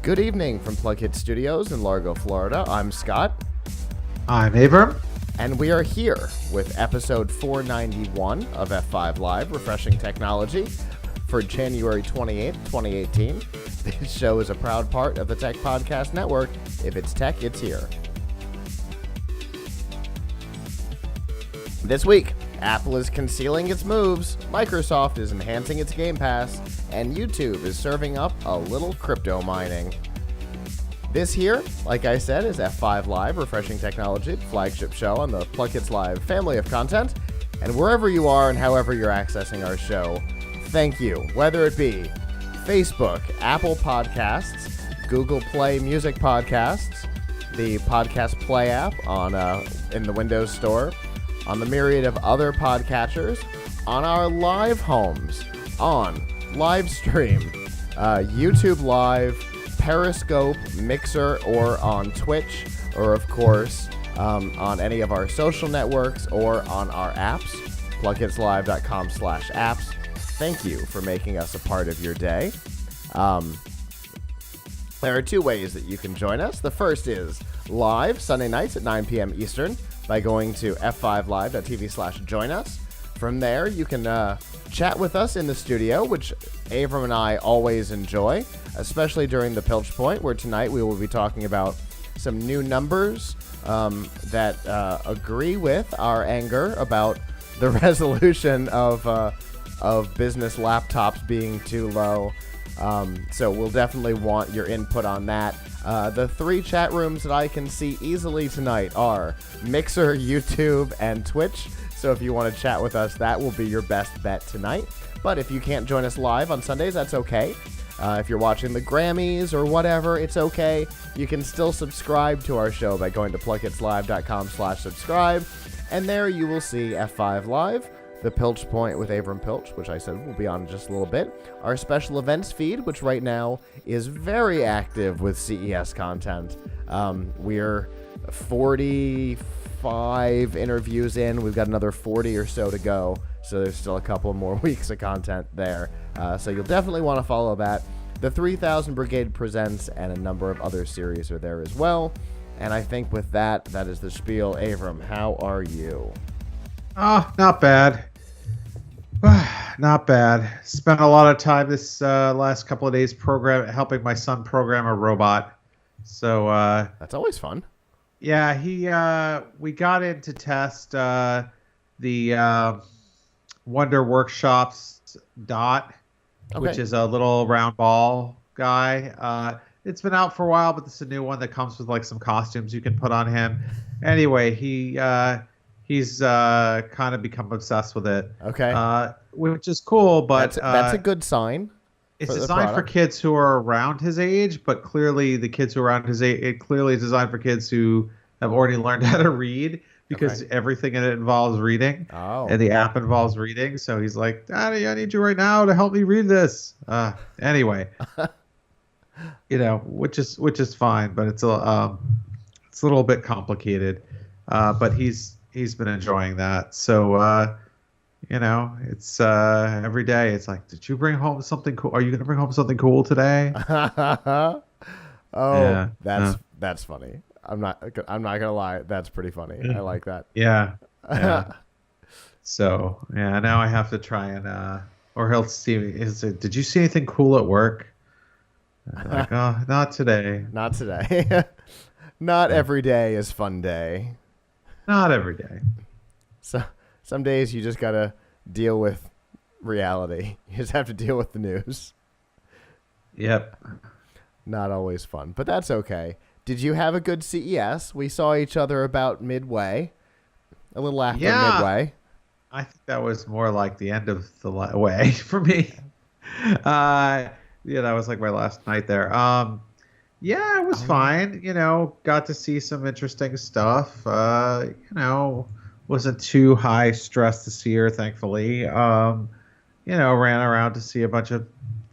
Good evening from PLUGHITZ Studios in Largo, Florida. I'm Scott. I'm Avram. And we are here with episode 491 of F5 Live, Refreshing Technology, for January 28th, 2018. This show is a proud part of the Tech Podcast Network. If it's tech, it's here. This week, Apple is concealing its moves, Microsoft is enhancing its Game Pass, and YouTube is serving up a little crypto mining. This here, like I said, is F5 Live, Refreshing Technology, the flagship show on the PLUGHITZ Live family of content. And wherever you are and however you're accessing our show, thank you. Whether it be Facebook, Apple Podcasts, Google Play Music Podcasts, the Podcast Play app on in the Windows Store, on the myriad of other podcatchers, on our live homes, on Livestream, YouTube Live, Periscope, Mixer, or on Twitch, or of course on any of our social networks or on our apps, plughitzlive.com/apps. Thank you for making us a part of your day. There are two ways that you can join us. The first is live Sunday nights at 9 p.m. Eastern by going to f5live.tv/join us. From there, you can chat with us in the studio, which Avram and I always enjoy, especially during the Pilch Point, where tonight we will be talking about some new numbers that agree with our anger about the resolution of business laptops being too low. So we'll definitely want your input on that. The three chat rooms that I can see easily tonight are Mixer, YouTube, and Twitch. So if you want to chat with us, that will be your best bet tonight. But if you can't join us live on Sundays, that's okay. If you're watching the Grammys or whatever, it's okay. You can still subscribe to our show by going to plughitzlive.com/subscribe. And there you will see F5 Live, the Pilch Point with Avram Pilch, which I said will be on in just a little bit. Our special events feed, which right now is very active with CES content. We're 45 interviews in. We've got another 40 or so to go. So there's still a couple more weeks of content there. So you'll definitely want to follow that. The 3000 Brigade Presents and a number of other series are there as well. And I think with that, that is the spiel. Avram, how are you? Oh, not bad. Not bad. Spent a lot of time this last couple of days helping my son program a robot. So that's always fun. Yeah, we got in to test the Wonder Workshops Dot, which is a little round ball guy. It's been out for a while, but this is a new one that comes with like some costumes you can put on him. Anyway, he's kind of become obsessed with it. Okay. Which is cool, but that's a good sign. It's designed for kids who are around his age, but clearly the kids who are around his age, it clearly is designed for kids who have already learned how to read, because everything in it involves reading. Oh. And the app involves reading. So he's like, Daddy, I need you right now to help me read this. Anyway, which is fine, but it's a little bit complicated. But he's been enjoying that. So, it's every day. It's like, did you bring home something cool? Are you going to bring home something cool today? That's funny. I'm not gonna lie. That's pretty funny. I like that. Yeah. So now I have to try and or he'll see me. He'll say, did you see anything cool at work? I'm like, oh, not today. Not today. Not every day is fun day. Not every day. So some days you just gotta deal with reality. You just have to deal with the news. Yep. Not always fun, but that's okay. Did you have a good CES? We saw each other about midway, a little after midway. I think that was more like the end of the way for me. That was like my last night there. It was fine. Got to see some interesting stuff. Wasn't too high stress to see her, thankfully. Ran around to see a bunch of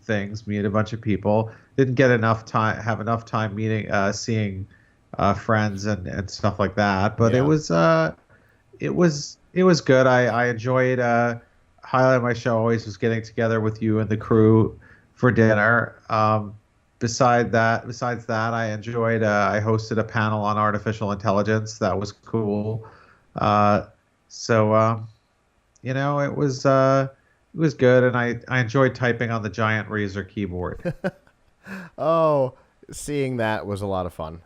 things, meet a bunch of people. Didn't get have enough time seeing friends and stuff like that. But it was good. I enjoyed. Highlight of my show always was getting together with you and the crew for dinner. besides that, I enjoyed. I hosted a panel on artificial intelligence. That was cool. Uh, so it was good, and I enjoyed typing on the giant Razer keyboard. Oh, seeing that was a lot of fun.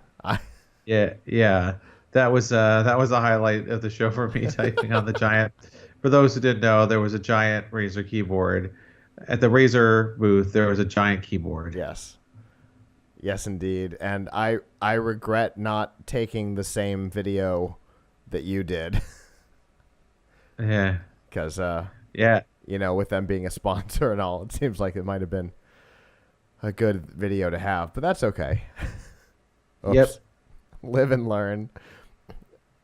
Yeah, yeah. That was a highlight of the show for me, typing on the giant. For those who didn't know, there was a giant Razer keyboard. At the Razer booth, there was a giant keyboard. Yes. Yes, indeed. And I regret not taking the same video that you did. Yeah. Because, Yeah. with them being a sponsor and all, it seems like it might have been a good video to have. But that's okay. Oops. Yep. Live and learn.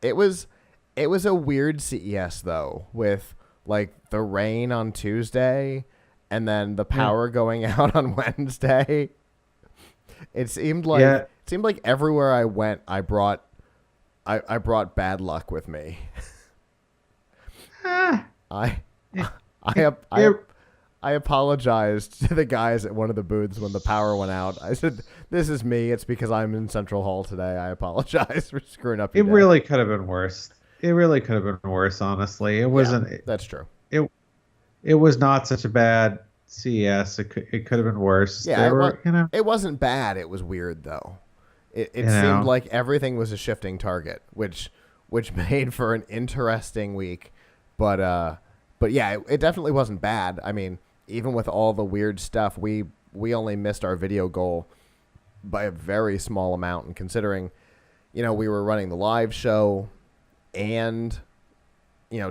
It was a weird CES, though, with, like, the rain on Tuesday and then the power going out on Wednesday. It seemed like everywhere I went, I brought bad luck with me. I apologized to the guys at one of the booths when the power went out. I said, "This is me. It's because I'm in Central Hall today. I apologize for screwing up your day." Really could have been worse. It really could have been worse, honestly. It wasn't. Yeah, that's true. It was not such a bad CES. It could have been worse. Yeah, it wasn't bad. It was weird though. It seemed like everything was a shifting target, which made for an interesting week. But yeah, it definitely wasn't bad. I mean, even with all the weird stuff, we only missed our video goal by a very small amount. And considering, we were running the live show and,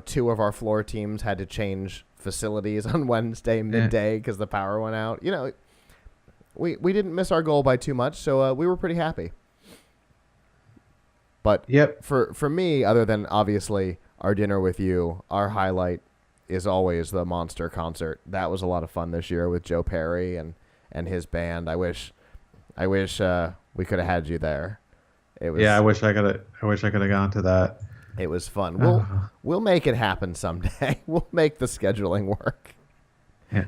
two of our floor teams had to change facilities on Wednesday midday because the power went out. We didn't miss our goal by too much, so we were pretty happy. But for me, other than obviously our dinner with you, our highlight is always the Monster concert. That was a lot of fun this year with Joe Perry and his band. I wish we could have had you there. It was, I wish I could have gone to that. It was fun. We'll make it happen someday. We'll make the scheduling work. Yeah.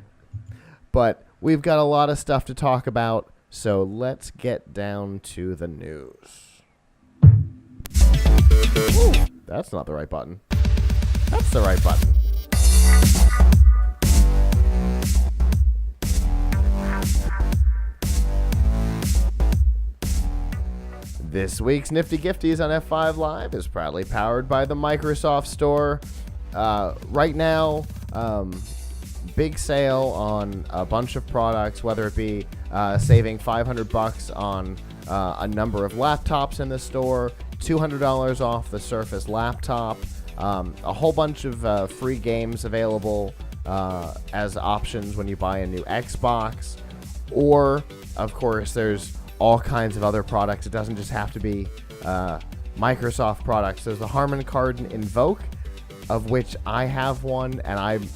But we've got a lot of stuff to talk about, so let's get down to the news. Ooh, that's not the right button. That's the right button. This week's Nifty Gifties on F5 Live is proudly powered by the Microsoft Store. Right now, big sale on a bunch of products, whether it be saving $500 on a number of laptops in the store, $200 off the Surface laptop, a whole bunch of free games available as options when you buy a new Xbox, or, of course, there's all kinds of other products. It doesn't just have to be Microsoft products. There's the Harman Kardon Invoke, of which I have one, and I'm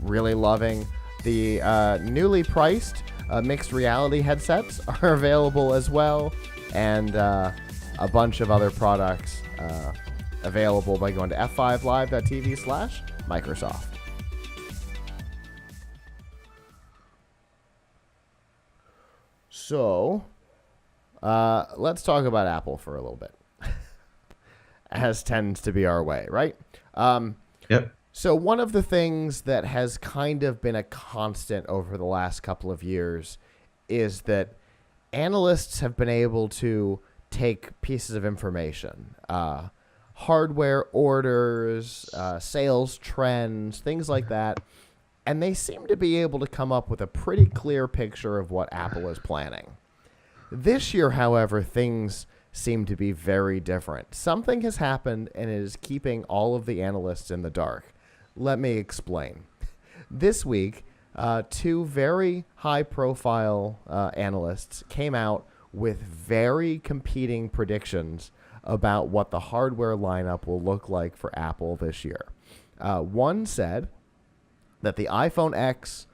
really loving. The newly priced mixed reality headsets are available as well, and a bunch of other products available by going to f5live.tv/Microsoft. So, let's talk about Apple for a little bit, as tends to be our way, right? Yep. So one of the things that has kind of been a constant over the last couple of years is that analysts have been able to take pieces of information, hardware orders, sales trends, things like that, and they seem to be able to come up with a pretty clear picture of what Apple is planning. This year, however, things seem to be very different. Something has happened and it is keeping all of the analysts in the dark. Let me explain. This week, two very high-profile analysts came out with very competing predictions about what the hardware lineup will look like for Apple this year. One said that the iPhone X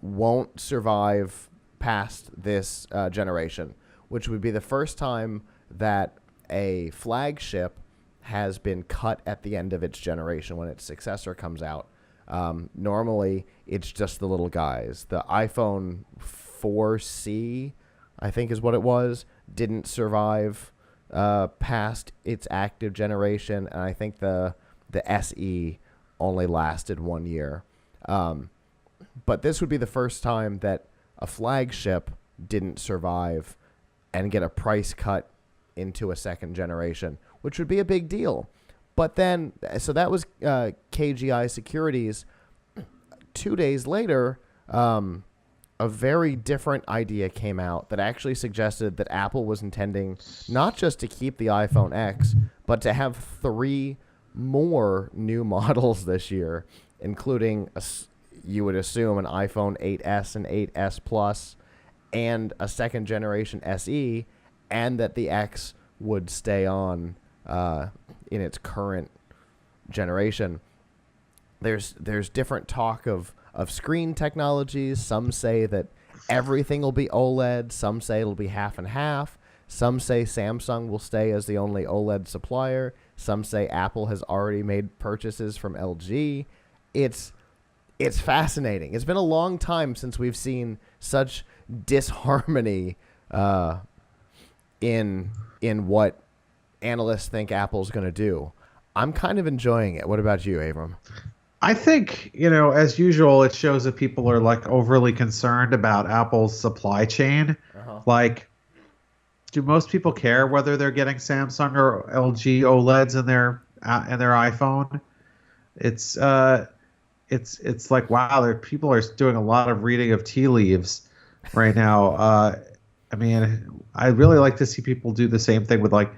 won't survive past this generation, which would be the first time that a flagship has been cut at the end of its generation when its successor comes out. Normally, it's just the little guys. The iPhone 4C, I think is what it was, didn't survive past its active generation, and I think the SE only lasted 1 year. But this would be the first time that a flagship didn't survive and get a price cut into a second generation, which would be a big deal. But then, so that was KGI Securities. 2 days later, a very different idea came out that actually suggested that Apple was intending not just to keep the iPhone X, but to have 3 more new models this year, including, you would assume, an iPhone 8S and 8S Plus, and a second generation SE, and that the X would stay on in its current generation. There's different talk of screen technologies. Some say that everything will be OLED. Some say it'll be half and half. Some say Samsung will stay as the only OLED supplier. Some say Apple has already made purchases from LG. It's fascinating. It's been a long time since we've seen such disharmony in what analysts think Apple's going to do. I'm kind of enjoying it. What about you, Avram? I think, as usual, it shows that people are like overly concerned about Apple's supply chain. Like, do most people care whether they're getting Samsung or LG OLEDs in their iPhone? It's like, wow, people are doing a lot of reading of tea leaves right now. I mean, I really like to see people do the same thing with like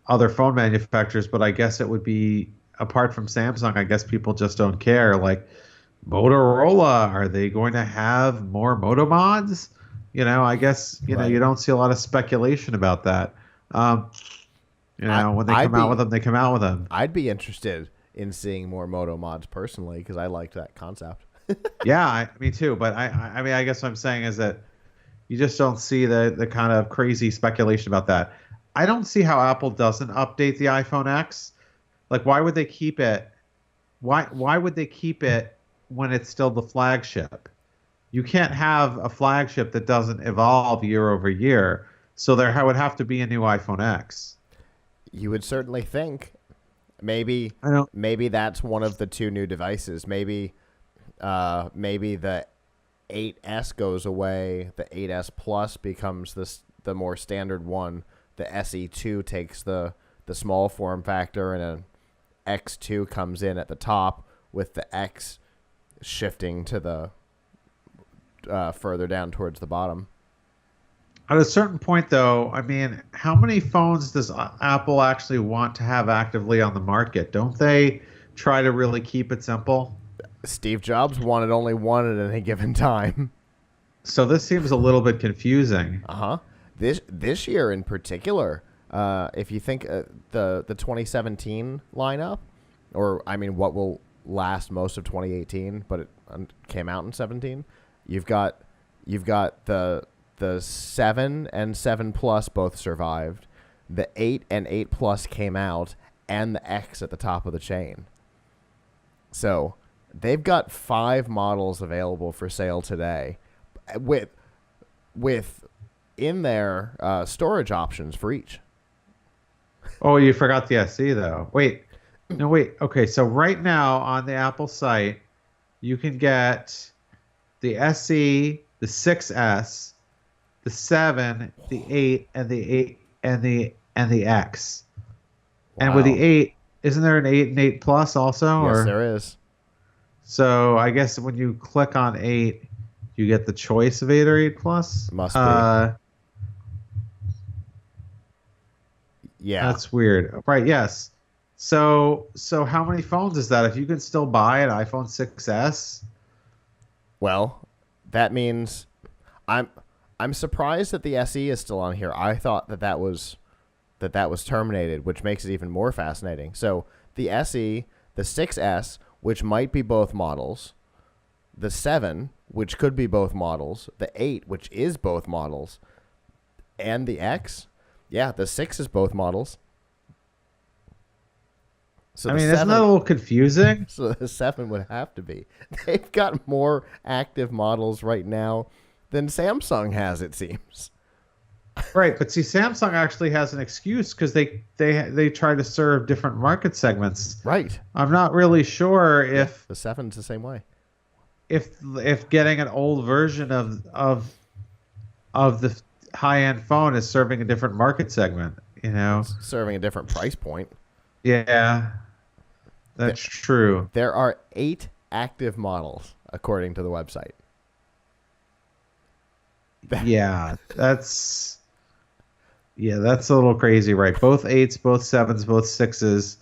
other phone manufacturers, but I guess it would be, apart from Samsung, I guess people just don't care. Like Motorola, are they going to have more Moto mods? I guess, Right. you don't see a lot of speculation about that. When they come out with them, they come out with them. I'd be interested in seeing more Moto mods personally, because I liked that concept. Yeah, me too. But I mean, I guess what I'm saying is that you just don't see the kind of crazy speculation about that. I don't see how Apple doesn't update the iPhone X. Like, why would they keep it? Why would they keep it when it's still the flagship? You can't have a flagship that doesn't evolve year over year. So there would have to be a new iPhone X. You would certainly think. Maybe that's one of the 2 new devices. Maybe the 8S goes away. The 8S Plus becomes the more standard one. The SE2 takes the small form factor, and an X2 comes in at the top, with the X shifting to the further down towards the bottom. At a certain point, though, I mean, how many phones does Apple actually want to have actively on the market? Don't they try to really keep it simple? Steve Jobs wanted only one at any given time. So this seems a little bit confusing. This year in particular, if you think the 2017 lineup, or I mean what will last most of 2018, but it came out in 17, you've got the 7 and 7 Plus both survived. The 8 and 8 Plus came out, and the X at the top of the chain. So they've got 5 models available for sale today, with in there storage options for each. Oh, you forgot the SE though. Wait. Okay, so right now on the Apple site, you can get the SE, the 6S, the 7, the 8, and the X. And with the 8, isn't there an 8 and 8 Plus also? Yes, there is. So I guess when you click on 8, you get the choice of 8 or 8 Plus. Must be. Yeah. That's weird. Right, yes. So how many phones is that? If you can still buy an iPhone 6S? Well, that means I'm surprised that the SE is still on here. I thought that was terminated, which makes it even more fascinating. So the SE, the 6S, which might be both models, the 7, which could be both models, the 8, which is both models, and the X. Yeah, the 6 is both models. So isn't that a little confusing? So the 7 would have to be. They've got more active models right now than Samsung has, it seems. Right, but see, Samsung actually has an excuse because they try to serve different market segments. Right. I'm not really sure if the 7's the same way. If getting an old version of the high-end phone is serving a different market segment, you know. It's serving a different price point. Yeah, that's true. There are 8 active models according to the website. Yeah, that's a little crazy, right? Both 8s, both 7s, both 6s,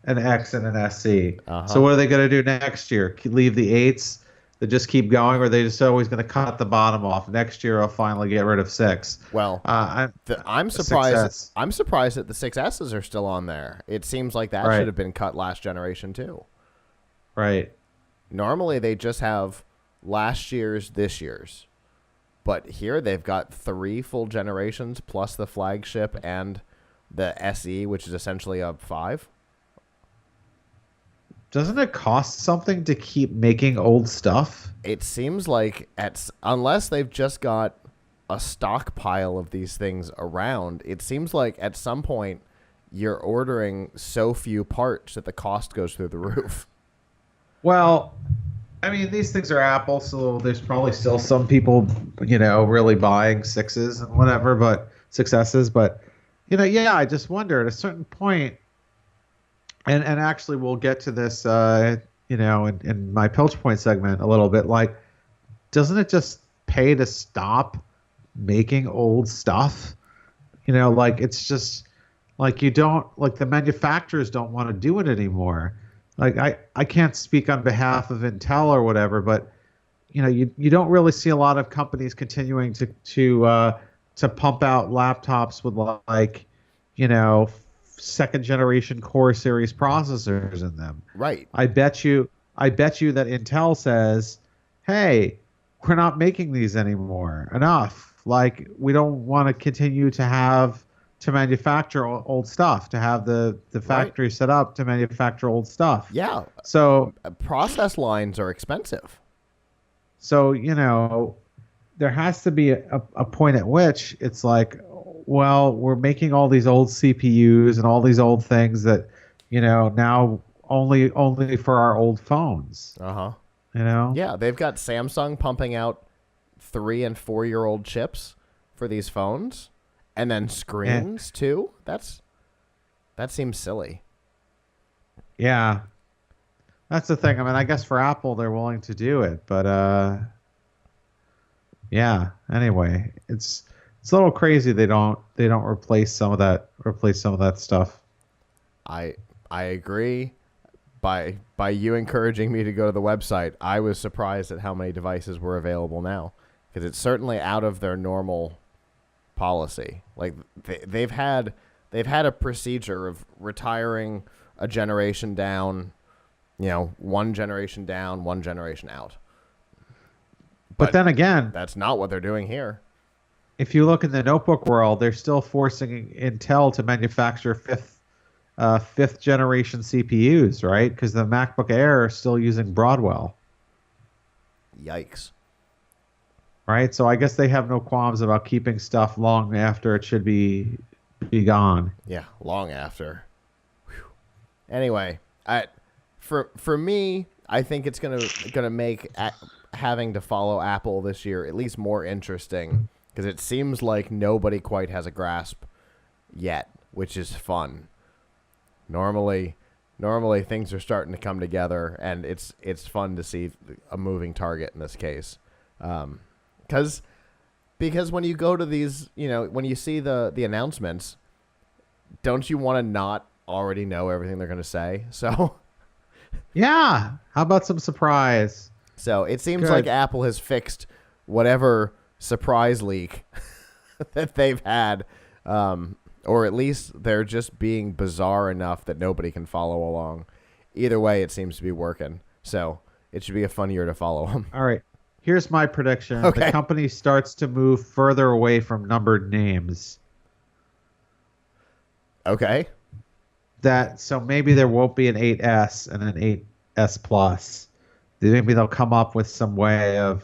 an X and an SE. So what are they going to do next year? Leave the 8s? They just keep going, or are they just always going to cut the bottom off? Next year, I'll finally get rid of 6. Well, I'm surprised. I'm surprised that the 6Ss are still on there. It seems like that should have been cut last generation too. Right. Normally, they just have last year's, this year's. But here they've got 3 full generations plus the flagship and the SE, which is essentially a 5. Doesn't it cost something to keep making old stuff? It seems like unless they've just got a stockpile of these things around, it seems like at some point you're ordering so few parts that the cost goes through the roof. Well, I mean, these things are Apple, so there's probably still some people, really buying 6s and whatever, but 6Ss. But, yeah, I just wonder at a certain point, and actually we'll get to this, in my Pilch Point segment a little bit, like, doesn't it just pay to stop making old stuff? Like, it's just, like, the manufacturers don't want to do it anymore. Like, I can't speak on behalf of Intel or whatever, but you don't really see a lot of companies continuing to pump out laptops with like second generation Core series processors in them. Right. I bet you that Intel says, "Hey, we're not making these anymore. Enough. Like, we don't want to continue to manufacture old stuff, to have the factory set up to manufacture old stuff." Yeah. So process lines are expensive. So, there has to be a point at which it's like, well, we're making all these old CPUs and all these old things that, now only for our old phones. Yeah, they've got Samsung pumping out 3 and 4-year-old chips for these phones. And then screens too. That seems silly. Yeah, that's the thing. I mean, I guess for Apple they're willing to do it, but yeah. Anyway, it's a little crazy they don't replace some of that stuff. I agree. By you encouraging me to go to the website, I was surprised at how many devices were available now, because it's certainly out of their normal policy. Like they've had a procedure of retiring a generation down, one generation down, one generation out. But then again, that's not what they're doing here. If you look in the notebook world, they're still forcing Intel to manufacture fifth generation CPUs, right? Because the MacBook Air are still using Broadwell. Yikes. Right, so I guess they have no qualms about keeping stuff long after it should be gone. Yeah, long after. Whew. Anyway, for me, I think it's gonna make having to follow Apple this year at least more interesting, because it seems like nobody quite has a grasp yet, which is fun. Normally things are starting to come together, and it's fun to see a moving target in this case. Because when you go to these, when you see the announcements, don't you want to not already know everything they're going to say? So, yeah. How about some surprise? So it seems like Apple has fixed whatever surprise leak that they've had, or at least they're just being bizarre enough that nobody can follow along. Either way, it seems to be working. So it should be a fun year to follow them. All right. Here's my prediction. Okay. The company starts to move further away from numbered names. Okay. So maybe there won't be an 8S and an 8S Plus. Maybe they'll come up with some way of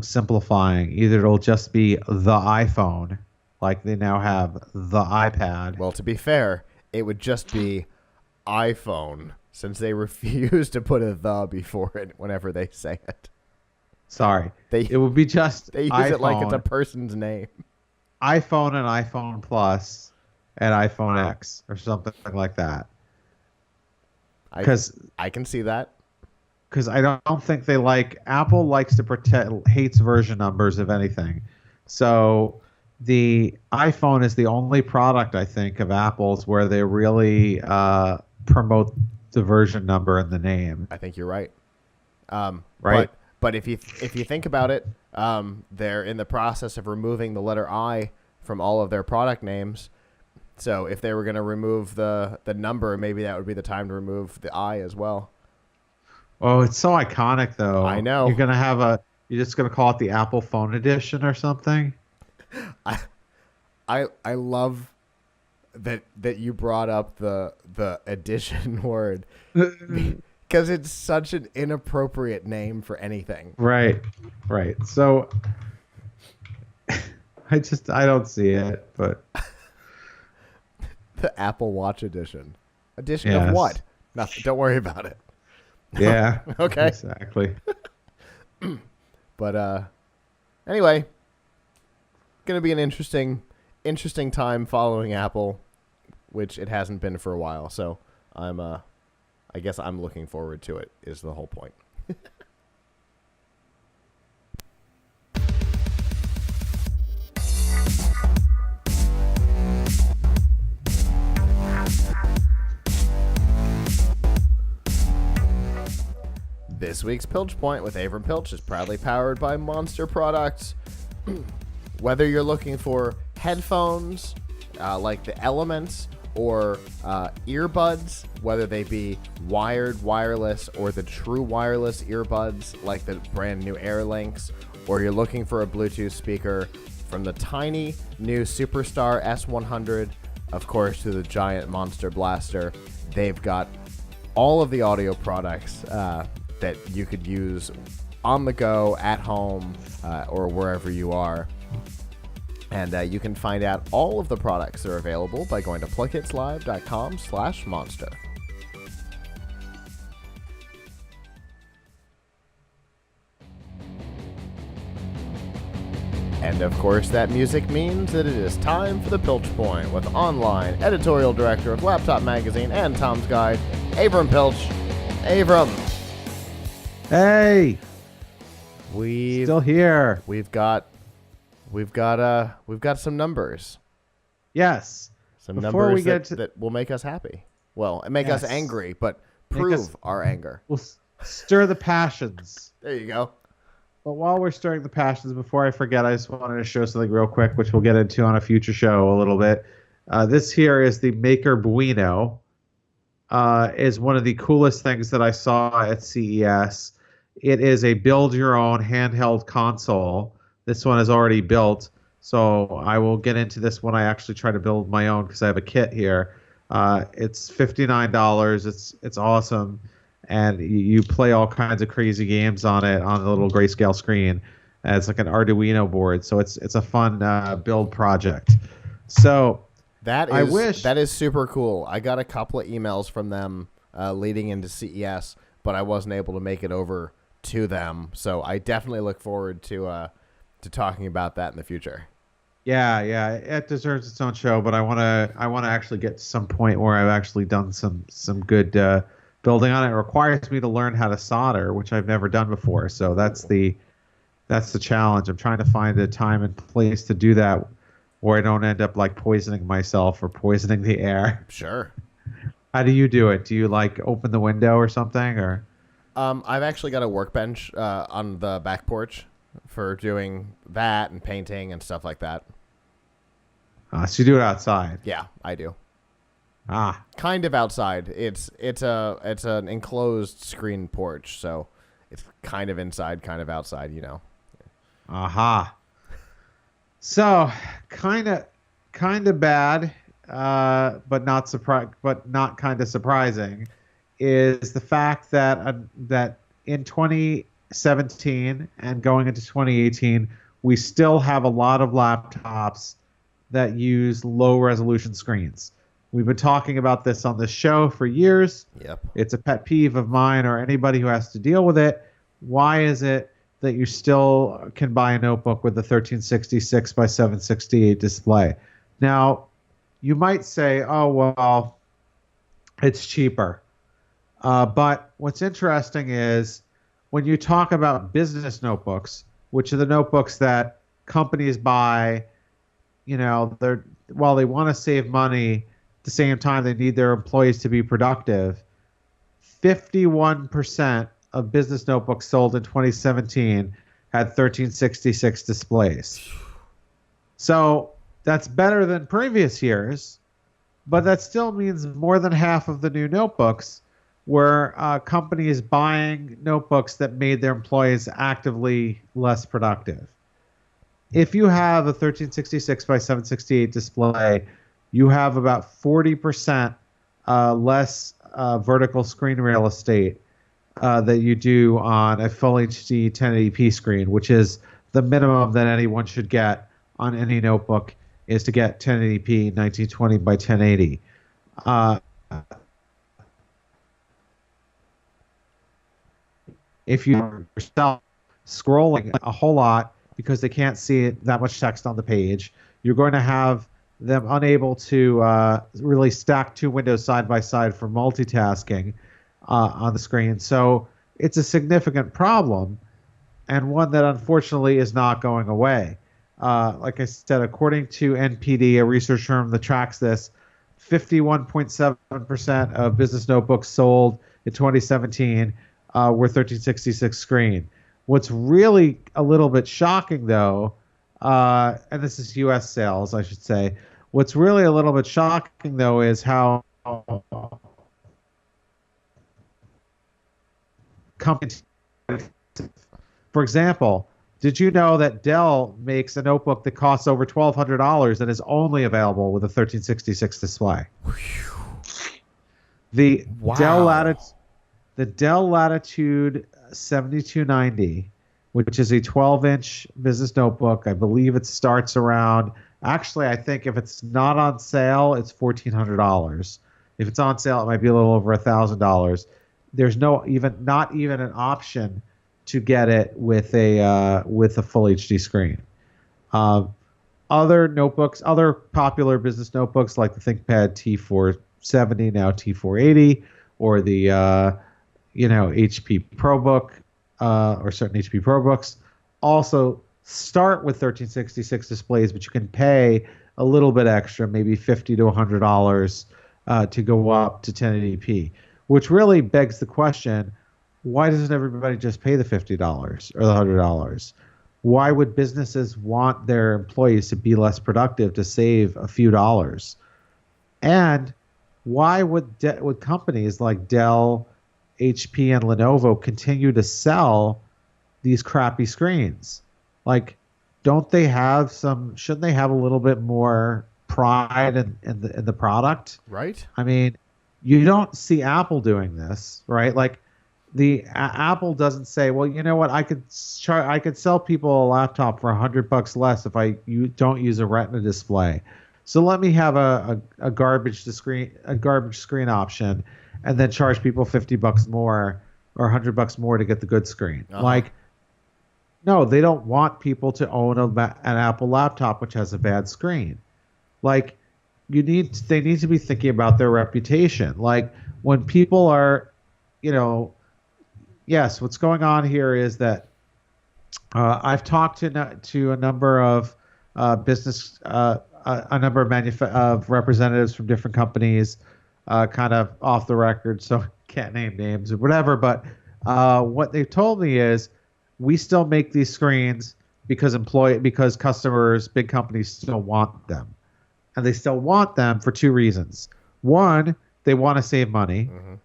simplifying. Either it'll just be the iPhone, like they now have the iPad. Well, to be fair, it would just be iPhone, since they refuse to put a "the" before it whenever they say it. Sorry, it would be just they use iPhone, it like it's a person's name. iPhone and iPhone Plus and iPhone X or something like that. Because I can see that. Because I don't think they Apple likes to hates version numbers of anything. So the iPhone is the only product I think of Apple's where they really promote the version number in the name. I think you're right. Right. But if you think about it, they're in the process of removing the letter I from all of their product names. So if they were going to remove the number, maybe that would be the time to remove the I as well. Oh, it's so iconic, though. I know. You're just gonna call it the Apple Phone Edition or something. I love that you brought up the edition word because it's such an inappropriate name for anything. Right. So I don't see it, but the Apple Watch edition. Edition yes. of what? Nothing. Don't worry about it. Yeah. Okay. Exactly. But anyway, gonna be an interesting time following Apple, which it hasn't been for a while. So I guess I'm looking forward to it. Is the whole point. This week's Pilch Point with Avram Pilch is proudly powered by Monster Products. Whether you're looking for headphones like the Elements or earbuds, whether they be wired, wireless, or the true wireless earbuds like the brand new AirLinks, or you're looking for a Bluetooth speaker from the tiny new Superstar S100, of course, to the giant Monster Blaster, they've got all of the audio products that you could use on the go, at home, or wherever you are. And you can find out all of the products that are available by going to PLUGHITZlive.com/monster. And of course, that music means that it is time for the Pilch Point with online editorial director of Laptop Magazine and Tom's Guide, Avram Pilch. Avram. Hey, We've still here. We've got some numbers. Yes. Some Before numbers we get to... that will make us happy. Well, make us angry, but prove our anger. We'll stir the passions. There you go. But while we're stirring the passions, before I forget, I just wanted to show something real quick, which we'll get into on a future show a little bit. This here is the Maker Bueno. Is one of the coolest things that I saw at CES. It is a build-your-own handheld console. This one is already built, so I will get into this when I actually try to build my own because I have a kit here. It's $59. It's awesome, and you play all kinds of crazy games on it on the little grayscale screen. And it's like an Arduino board, so it's a fun build project. So that is super cool. I got a couple of emails from them leading into CES, but I wasn't able to make it over to them. So I definitely look forward to talking about that in the future. Yeah, it deserves its own show, but I want to actually get to some point where I've actually done some good building on it. It requires me to learn how to solder, which I've never done before. So that's the challenge. I'm trying to find a time and place to do that where I don't end up like poisoning myself or poisoning the air. Sure. How do you do it? Do you like open the window or something, or? I've actually got a workbench on the back porch for doing that and painting and stuff like that. So you do it outside? Yeah, I do. Kind of outside. It's an enclosed screen porch, so it's kind of inside, kind of outside, you know. Aha. So kind of bad, but not kind of surprising, is the fact that in 2018 2017 and going into 2018, we still have a lot of laptops that use low resolution screens. We've been talking about this on the show for years. Yep. It's a pet peeve of mine or anybody who has to deal with it. Why is it that you still can buy a notebook with a 1366 by 768 display? Now, you might say, oh, well, it's cheaper. But what's interesting is when you talk about business notebooks, which are the notebooks that companies buy, while they want to save money, at the same time they need their employees to be productive. 51% of business notebooks sold in 2017 had 1366 displays. So that's better than previous years, but that still means more than half of the new notebooks were companies buying notebooks that made their employees actively less productive. If you have a 1366 by 768 display, you have about 40% less vertical screen real estate that you do on a full HD 1080p screen, which is the minimum that anyone should get on any notebook, is to get 1080p 1920 by 1080. If you yourself scrolling a whole lot because they can't see that much text on the page, you're going to have them unable to really stack two windows side by side for multitasking on the screen. So it's a significant problem, and one that unfortunately is not going away. Like I said, according to NPD, a research firm that tracks this, 51.7% of business notebooks sold in 2017 were 1366 screen. What's really a little bit shocking, though, and this is U.S. sales, I should say. What's really a little bit shocking, though, is how companies, for example, did you know that Dell makes a notebook that costs over $1,200 and is only available with a 1366 display? The Wow. Dell Latitude 7290, which is a 12-inch business notebook. I believe it starts around, actually, I think if it's not on sale, it's $1,400. If it's on sale, it might be a little over $1,000. There's not even an option to get it with a full HD screen. Other notebooks, other popular business notebooks like the ThinkPad T470, now T480, or the HP ProBook, or certain HP ProBooks, also start with 1366 displays, but you can pay a little bit extra, maybe $50 to $100, to go up to 1080p, which really begs the question: why doesn't everybody just pay the $50 or the $100? Why would businesses want their employees to be less productive to save a few dollars? And why would companies like Dell, HP, and Lenovo continue to sell these crappy screens? Like, shouldn't they have a little bit more pride in the product? Right. I mean, you don't see Apple doing this, right? Like, Apple doesn't say, well, you know what, I could sell people a laptop for $100 less if you don't use a Retina display. So let me have a garbage screen option, and then charge people $50 more or $100 more to get the good screen. Uh-huh. Like, no, they don't want people to own an Apple laptop which has a bad screen. Like, they need to be thinking about their reputation. Like, when people are, yes, what's going on here is that I've talked to a number of business, a number of representatives from different companies, kind of off the record, so can't name names or whatever. But what they've told me is, we still make these screens because customers, big companies, still want them, and they still want them for two reasons. One, they want to save money. Mm-hmm.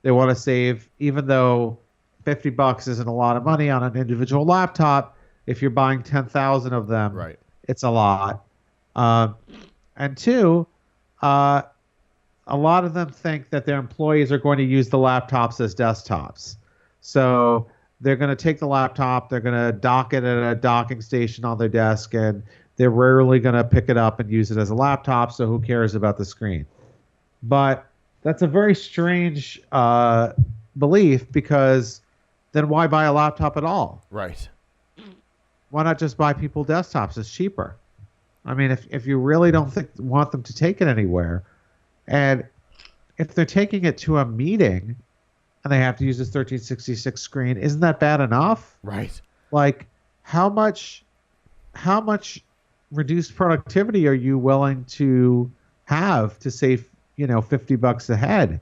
They want to save, even though $50 isn't a lot of money on an individual laptop. If you're buying 10,000 of them, Right, it's a lot. And two, a lot of them think that their employees are going to use the laptops as desktops. So they're going to take the laptop, they're going to dock it at a docking station on their desk, and they're rarely going to pick it up and use it as a laptop, so who cares about the screen? But that's a very strange belief, because then why buy a laptop at all? Right. Why not just buy people desktops? It's cheaper. I mean, if you really don't want them to take it anywhere, and if they're taking it to a meeting and they have to use this 1366 screen, isn't that bad enough? Right. Like, how much reduced productivity are you willing to have to save, $50 a head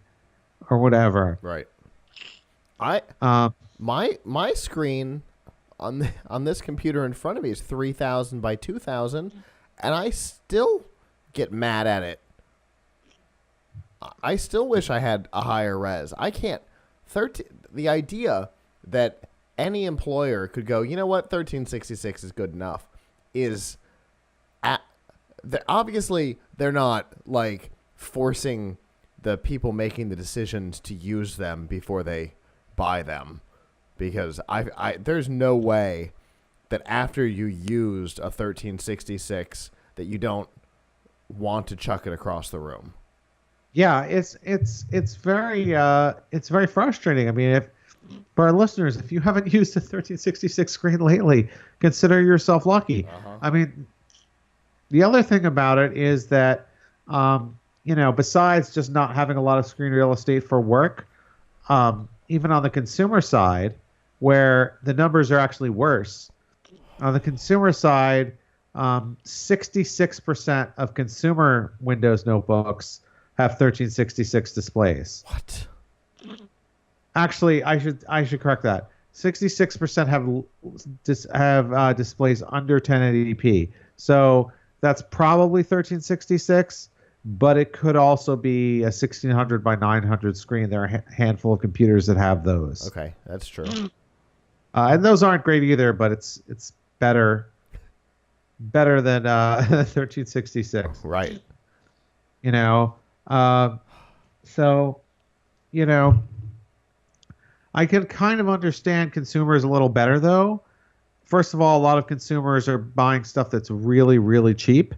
or whatever? Right. My screen on this computer in front of me is 3000 by 2000, and I still get mad at it. I still wish I had a higher res. I can't. The idea that any employer could go, you know what, 1366 is good enough, is obviously they're not like forcing the people making the decisions to use them before they buy them, because there's no way that after you used a 1366 that you don't want to chuck it across the room. Yeah, it's very frustrating. I mean, for our listeners, if you haven't used a 1366 screen lately, consider yourself lucky. I mean, the other thing about it is that, besides just not having a lot of screen real estate for work, even on the consumer side, where the numbers are actually worse, on the consumer side, 66% of consumer Windows notebooks have 1366 displays. What? Actually, I should correct that. 66% have displays under 1080p. So that's probably 1366, but it could also be a 1600 by 900 screen. There are a handful of computers that have those. Okay, that's true. And those aren't great either, but it's better than 1366. Right. So, I can kind of understand consumers a little better, though. First of all, a lot of consumers are buying stuff that's really, really cheap.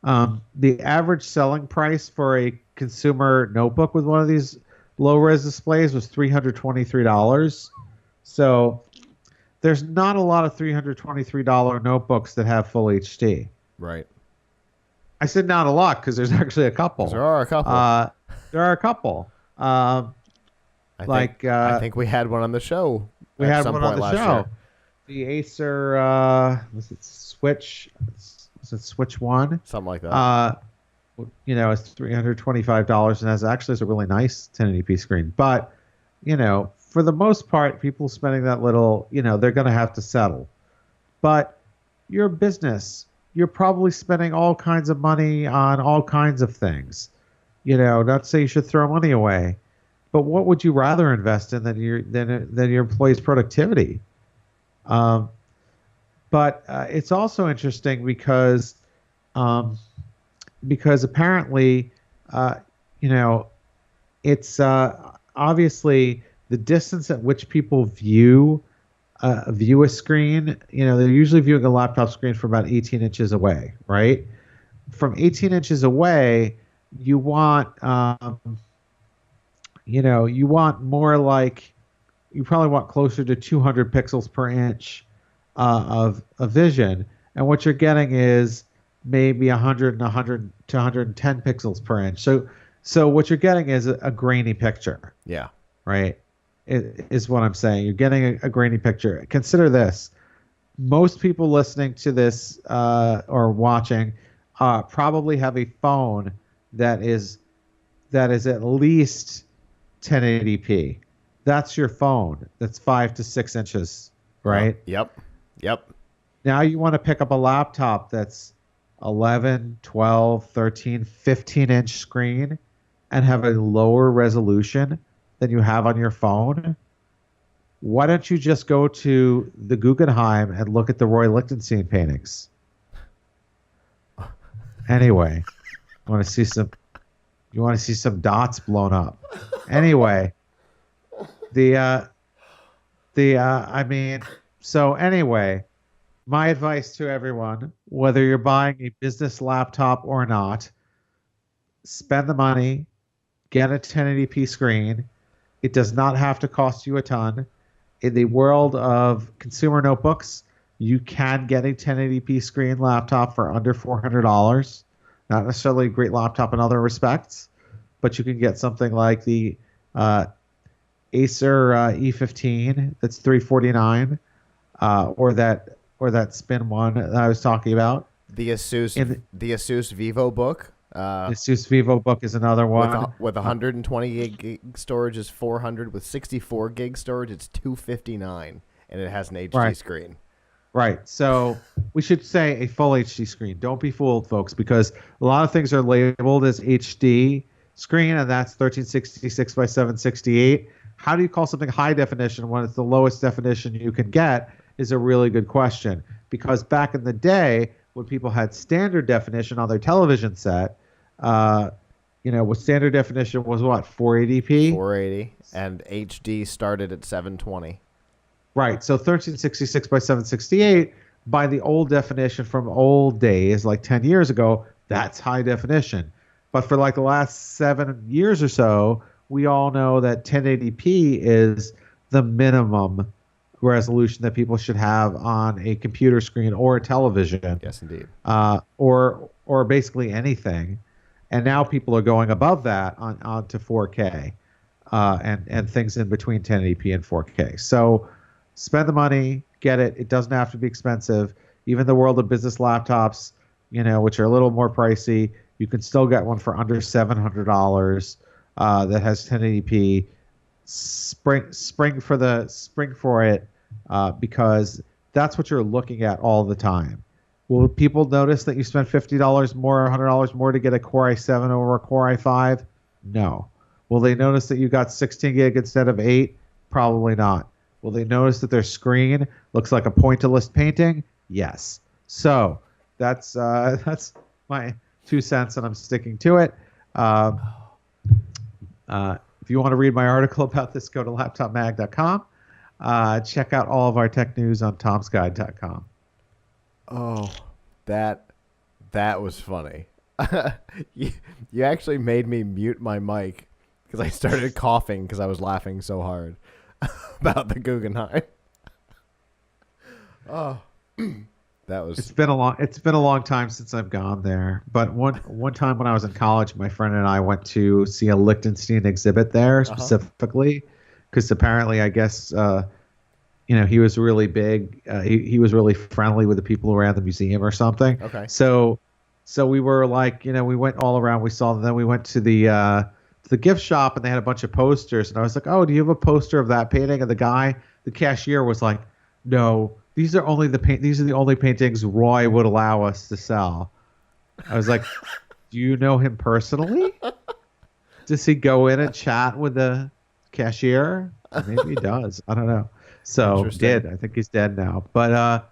The average selling price for a consumer notebook with one of these low-res displays was $323. So there's not a lot of $323 notebooks that have full HD. Right. I said not a lot because there's actually a couple. There are a couple. I think we had one on the show. We had one on the show. Year. The Acer, was it Switch? Was it Switch 1? Something like that. It's $325 and has a really nice 1080p screen. But, for the most part, people spending that little, they're going to have to settle. But your business, you're probably spending all kinds of money on all kinds of things. Not to say you should throw money away, but what would you rather invest in than your employees' productivity? But it's also interesting because apparently, it's obviously the distance at which people view a screen. They're usually viewing a laptop screen from about 18 inches away, right? From 18 inches away, you want more like, you probably want closer to 200 pixels per inch of vision, and what you're getting is maybe 100 to 110 pixels per inch. So what you're getting is a grainy picture. Yeah. Right? Is what I'm saying. You're getting a grainy picture. Consider this. Most people listening to this or watching probably have a phone that is at least 1080p. That's your phone. That's 5 to 6 inches, right? Yep. Now you want to pick up a laptop that's 11, 12, 13, 15-inch screen and have a lower resolution than you have on your phone. Why don't you just go to the Guggenheim and look at the Roy Lichtenstein paintings? Anyway, you want to see some dots blown up. Anyway, the I mean, so anyway, my advice to everyone, whether you're buying a business laptop or not, spend the money, get a 1080p screen. It does not have to cost you a ton. In the world of consumer notebooks, you can get a 1080p screen laptop for under $400. Not necessarily a great laptop in other respects, but you can get something like the Acer E15 that's 349, or that Spin one that I was talking about. The Asus Vivo book. The Asus Vivo book is another one. With 120 gig storage is 400. With 64 gig storage, it's 259, and it has an HD screen. Right. So we should say a full HD screen. Don't be fooled, folks, because a lot of things are labeled as HD screen, and that's 1366 by 768. How do you call something high definition when it's the lowest definition you can get is a really good question. Because back in the day, when people had standard definition on their television set, with standard definition was what, 480p? 480, and HD started at 720. Right, so 1366 by 768, by the old definition from old days, like 10 years ago, that's high definition. But for like the last 7 years or so, we all know that 1080p is the minimum resolution that people should have on a computer screen or a television. Yes, indeed. Or basically anything. And now people are going above that on to 4K and things in between 1080p and 4K. So spend the money, get it. It doesn't have to be expensive. Even the world of business laptops, which are a little more pricey, you can still get one for under $700 that has 1080p. Spring for it because that's what you're looking at all the time. Will people notice that you spent $50 more or $100 more to get a Core i7 over a Core i5? No. Will they notice that you got 16 gig instead of 8? Probably not. Will they notice that their screen looks like a pointillist painting? Yes. So that's my 2 cents, and I'm sticking to it. If you want to read my article about this, go to laptopmag.com. Check out all of our tech news on tomsguide.com. Oh, that was funny. You actually made me mute my mic because I started coughing because I was laughing so hard about the Guggenheim. Oh, that was. It's been a long time since I've gone there. But one time when I was in college, my friend and I went to see a Liechtenstein exhibit there specifically because apparently, I guess, he was really big. He was really friendly with the people who ran the museum or something. Okay. So we were like, we went all around. We saw them. Then we went to the gift shop and they had a bunch of posters. And I was like, oh, do you have a poster of that painting? And the cashier was like, no. These are the only paintings Roy would allow us to sell. I was like, do you know him personally? Does he go in and chat with the cashier? Maybe he does. I don't know. So did. I think he's dead now. But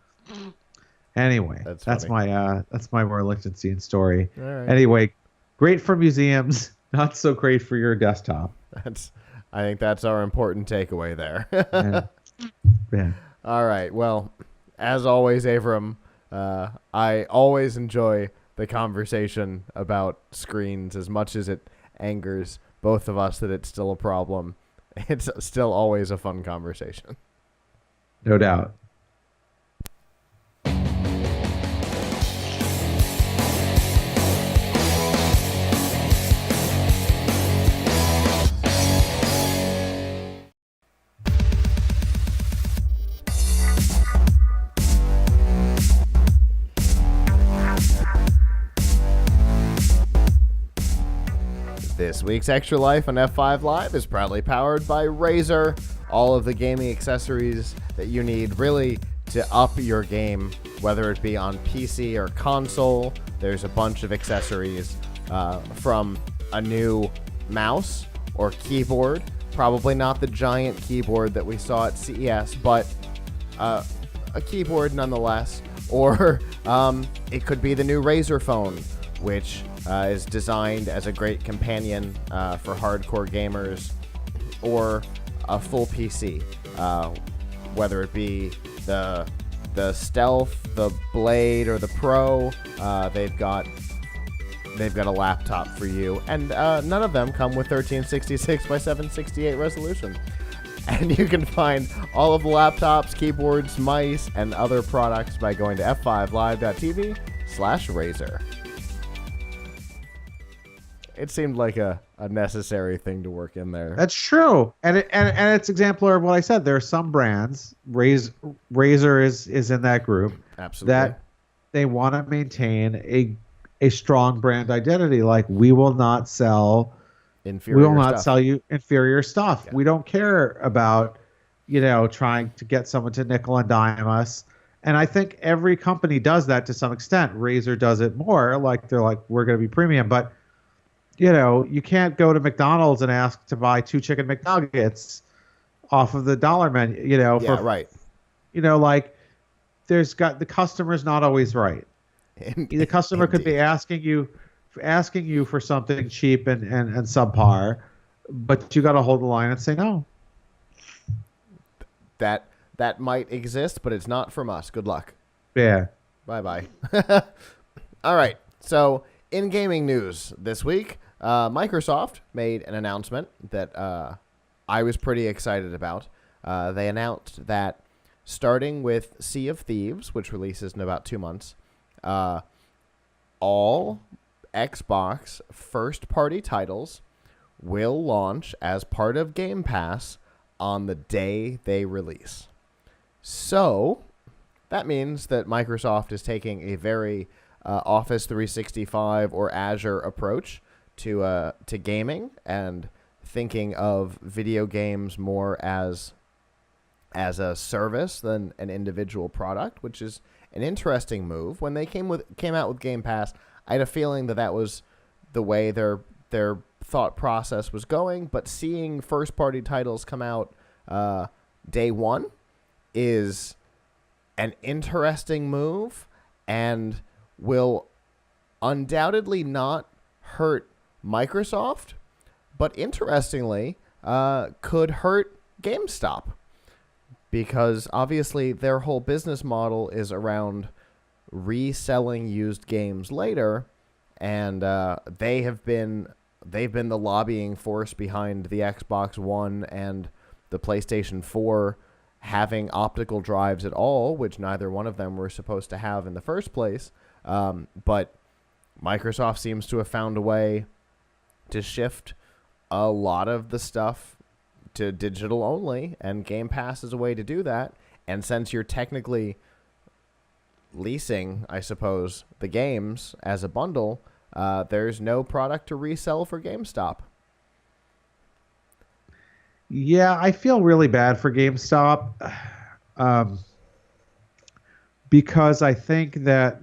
anyway, that's my Roy Lichtenstein story. All right. Anyway, great for museums, not so great for your desktop. I think that's our important takeaway there. Yeah. All right. Well, as always, Avram, I always enjoy the conversation about screens as much as it angers both of us that it's still a problem. It's still always a fun conversation. No doubt. This week's Extra Life on F5 Live is proudly powered by Razer. All of the gaming accessories that you need really to up your game, whether it be on PC or console. There's a bunch of accessories from a new mouse or keyboard. Probably not the giant keyboard that we saw at CES, but a keyboard nonetheless. Or it could be the new Razer phone, which is designed as a great companion for hardcore gamers, or a full PC. whether it be the Stealth, the Blade, or the Pro. They've got a laptop for you, and none of them come with 1366 by 768 resolution. And you can find all of the laptops, keyboards, mice, and other products by going to f5live.tv/Razer. It seemed like a necessary thing to work in there. That's true, and it's exemplar of what I said. There are some brands, Razer is in that group, Absolutely, that they want to maintain a strong brand identity. Like, we will not sell you inferior stuff. Yeah. We don't care about, trying to get someone to nickel and dime us. And I think every company does that to some extent. Razer does it more. Like, they're like, we're going to be premium, but you can't go to McDonald's and ask to buy 2 chicken McNuggets off of the dollar menu. Right. Like, the customer's not always right. The customer could be asking you for something cheap and subpar, but you got to hold the line and say no. That might exist, but it's not from us. Good luck. Yeah. Bye-bye. All right. So, in gaming news this week, Microsoft made an announcement that I was pretty excited about. They announced that starting with Sea of Thieves, which releases in about 2 months, all Xbox first-party titles will launch as part of Game Pass on the day they release. So that means that Microsoft is taking a very Office 365 or Azure approach to gaming, and thinking of video games more as a service than an individual product, which is an interesting move. When they came out with Game Pass, I had a feeling that was the way their thought process was going, but seeing first-party titles come out day one is an interesting move, and will undoubtedly not hurt Microsoft, but interestingly, could hurt GameStop, because obviously their whole business model is around reselling used games later, and they've been the lobbying force behind the Xbox One and the PlayStation 4 having optical drives at all, which neither one of them were supposed to have in the first place. But Microsoft seems to have found a way to shift a lot of the stuff to digital only, and Game Pass is a way to do that. And since you're technically leasing, I suppose, the games as a bundle, there's no product to resell for GameStop. Yeah, I feel really bad for GameStop, because I think that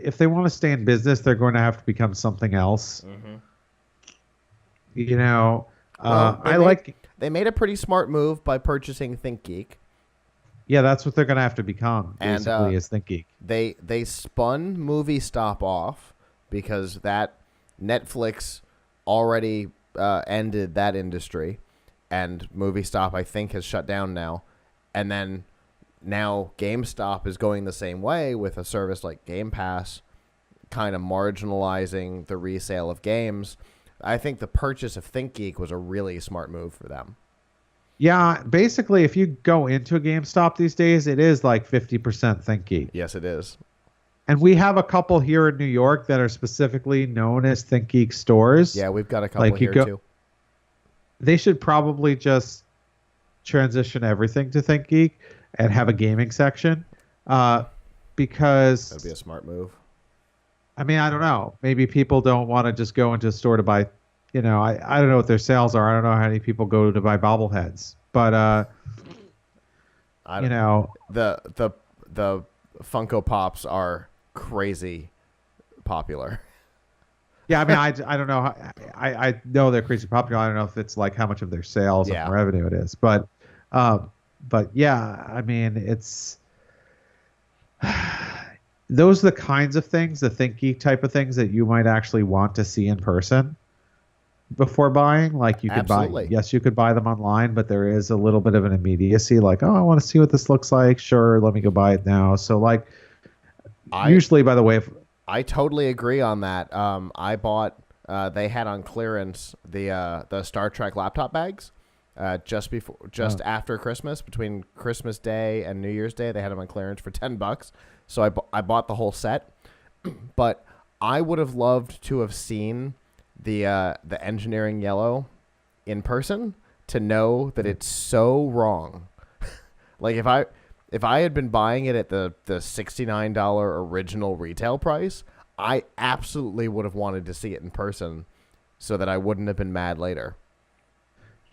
if they want to stay in business, they're going to have to become something else. Mm-hmm. They made a pretty smart move by purchasing ThinkGeek. Yeah, that's what they're going to have to become, basically, is ThinkGeek. They spun Movie Stop off because that Netflix already ended that industry, and Movie Stop, I think, has shut down now. And then now GameStop is going the same way with a service like Game Pass, kind of marginalizing the resale of games. I think the purchase of ThinkGeek was a really smart move for them. Yeah, basically, if you go into a GameStop these days, it is like 50% ThinkGeek. Yes, it is. And we have a couple here in New York that are specifically known as ThinkGeek stores. Yeah, we've got a couple here too. They should probably just transition everything to ThinkGeek and have a gaming section, because that'd be a smart move. I mean, I don't know. Maybe people don't want to just go into a store to buy, I don't know what their sales are. I don't know how many people go to buy bobbleheads, but the Funko Pops are crazy popular. Yeah, I mean, I don't know. I know they're crazy popular. I don't know if it's like how much of their sales and revenue it is, but yeah, I mean, it's those are the kinds of things, the ThinkGeek type of things that you might actually want to see in person. before buying. Like you could buy, Absolutely. yes, you could buy them online, but there is a little bit of an immediacy. Like, oh, I want to see what this looks like. Sure, let me go buy it now. So like, I usually, by the way, if, I totally agree on that. I bought. They had on clearance the Star Trek laptop bags. Just after Christmas, between Christmas Day and New Year's Day, they had them on clearance for $10. So I bought the whole set. But I would have loved to have seen the engineering yellow in person to know that it's so wrong. Like if I had been buying it at the $69 original retail price, I absolutely would have wanted to see it in person so that I wouldn't have been mad later.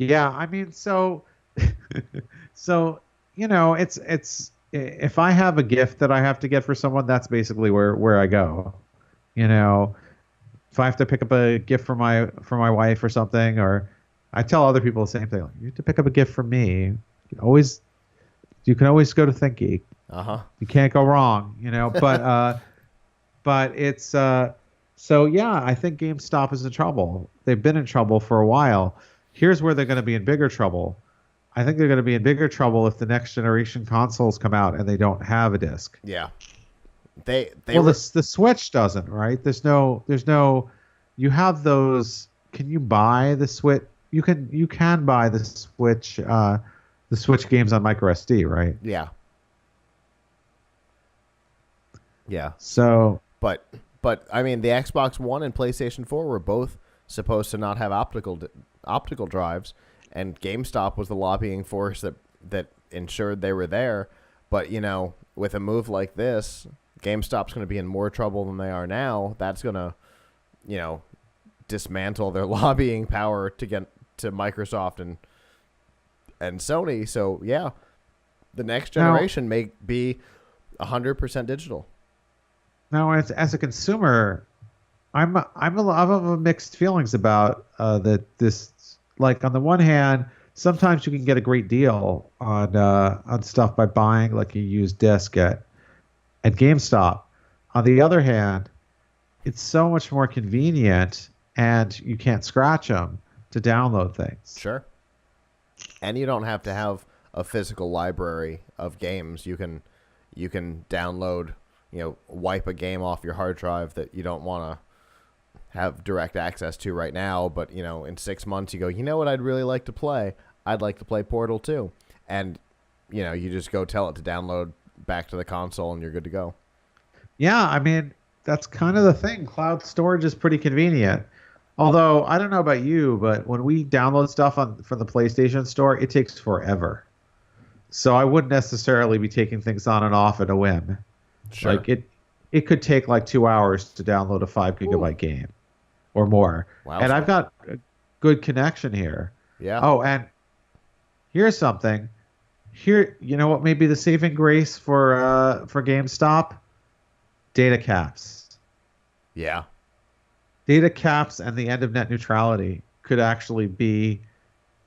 yeah, I mean, so, so it's if I have a gift that I have to get for someone, that's basically where I go. You know, if I have to pick up a gift for my wife or something, or I tell other people the same thing. Like, you have to pick up a gift for me. You can always go to ThinkGeek. Uh-huh. You can't go wrong, but it's so yeah, I think GameStop is in trouble. They've been in trouble for a while. Here's where they're going to be in bigger trouble. I think they're going to be in bigger trouble if the next generation consoles come out and they don't have a disc. Yeah. The Switch doesn't, right? There's no you have those. Can you buy the Switch? You can buy the Switch games on micro SD, right? Yeah. Yeah. So, But I mean, the Xbox One and PlayStation 4 were both supposed to not have optical drives, and GameStop was the lobbying force that ensured they were there. But with a move like this, GameStop's going to be in more trouble than they are now. That's going to, dismantle their lobbying power to get to Microsoft and Sony. So yeah, the next generation may be 100% digital. Now, as a consumer, I'm of mixed feelings about that. This, like, on the one hand, sometimes you can get a great deal on stuff by buying like a used disc at GameStop. On the other hand, it's so much more convenient, and you can't scratch them to download things. Sure. And you don't have to have a physical library of games. You can download, wipe a game off your hard drive that you don't want to have direct access to right now, but in 6 months you go, you know what I'd really like to play? I'd like to play Portal 2. And you just go tell it to download back to the console and you're good to go. Yeah, I mean, that's kind of the thing. Cloud storage is pretty convenient. Although, I don't know about you, but when we download stuff from the PlayStation Store, it takes forever. So I wouldn't necessarily be taking things on and off at a whim. Sure. Like it could take like 2 hours to download a 5 gigabyte game or more. Wow. And I've got a good connection here. Yeah. Oh, and here's something. Here, you know what may be the saving grace for GameStop? Data caps. Yeah. Data caps and the end of net neutrality could actually be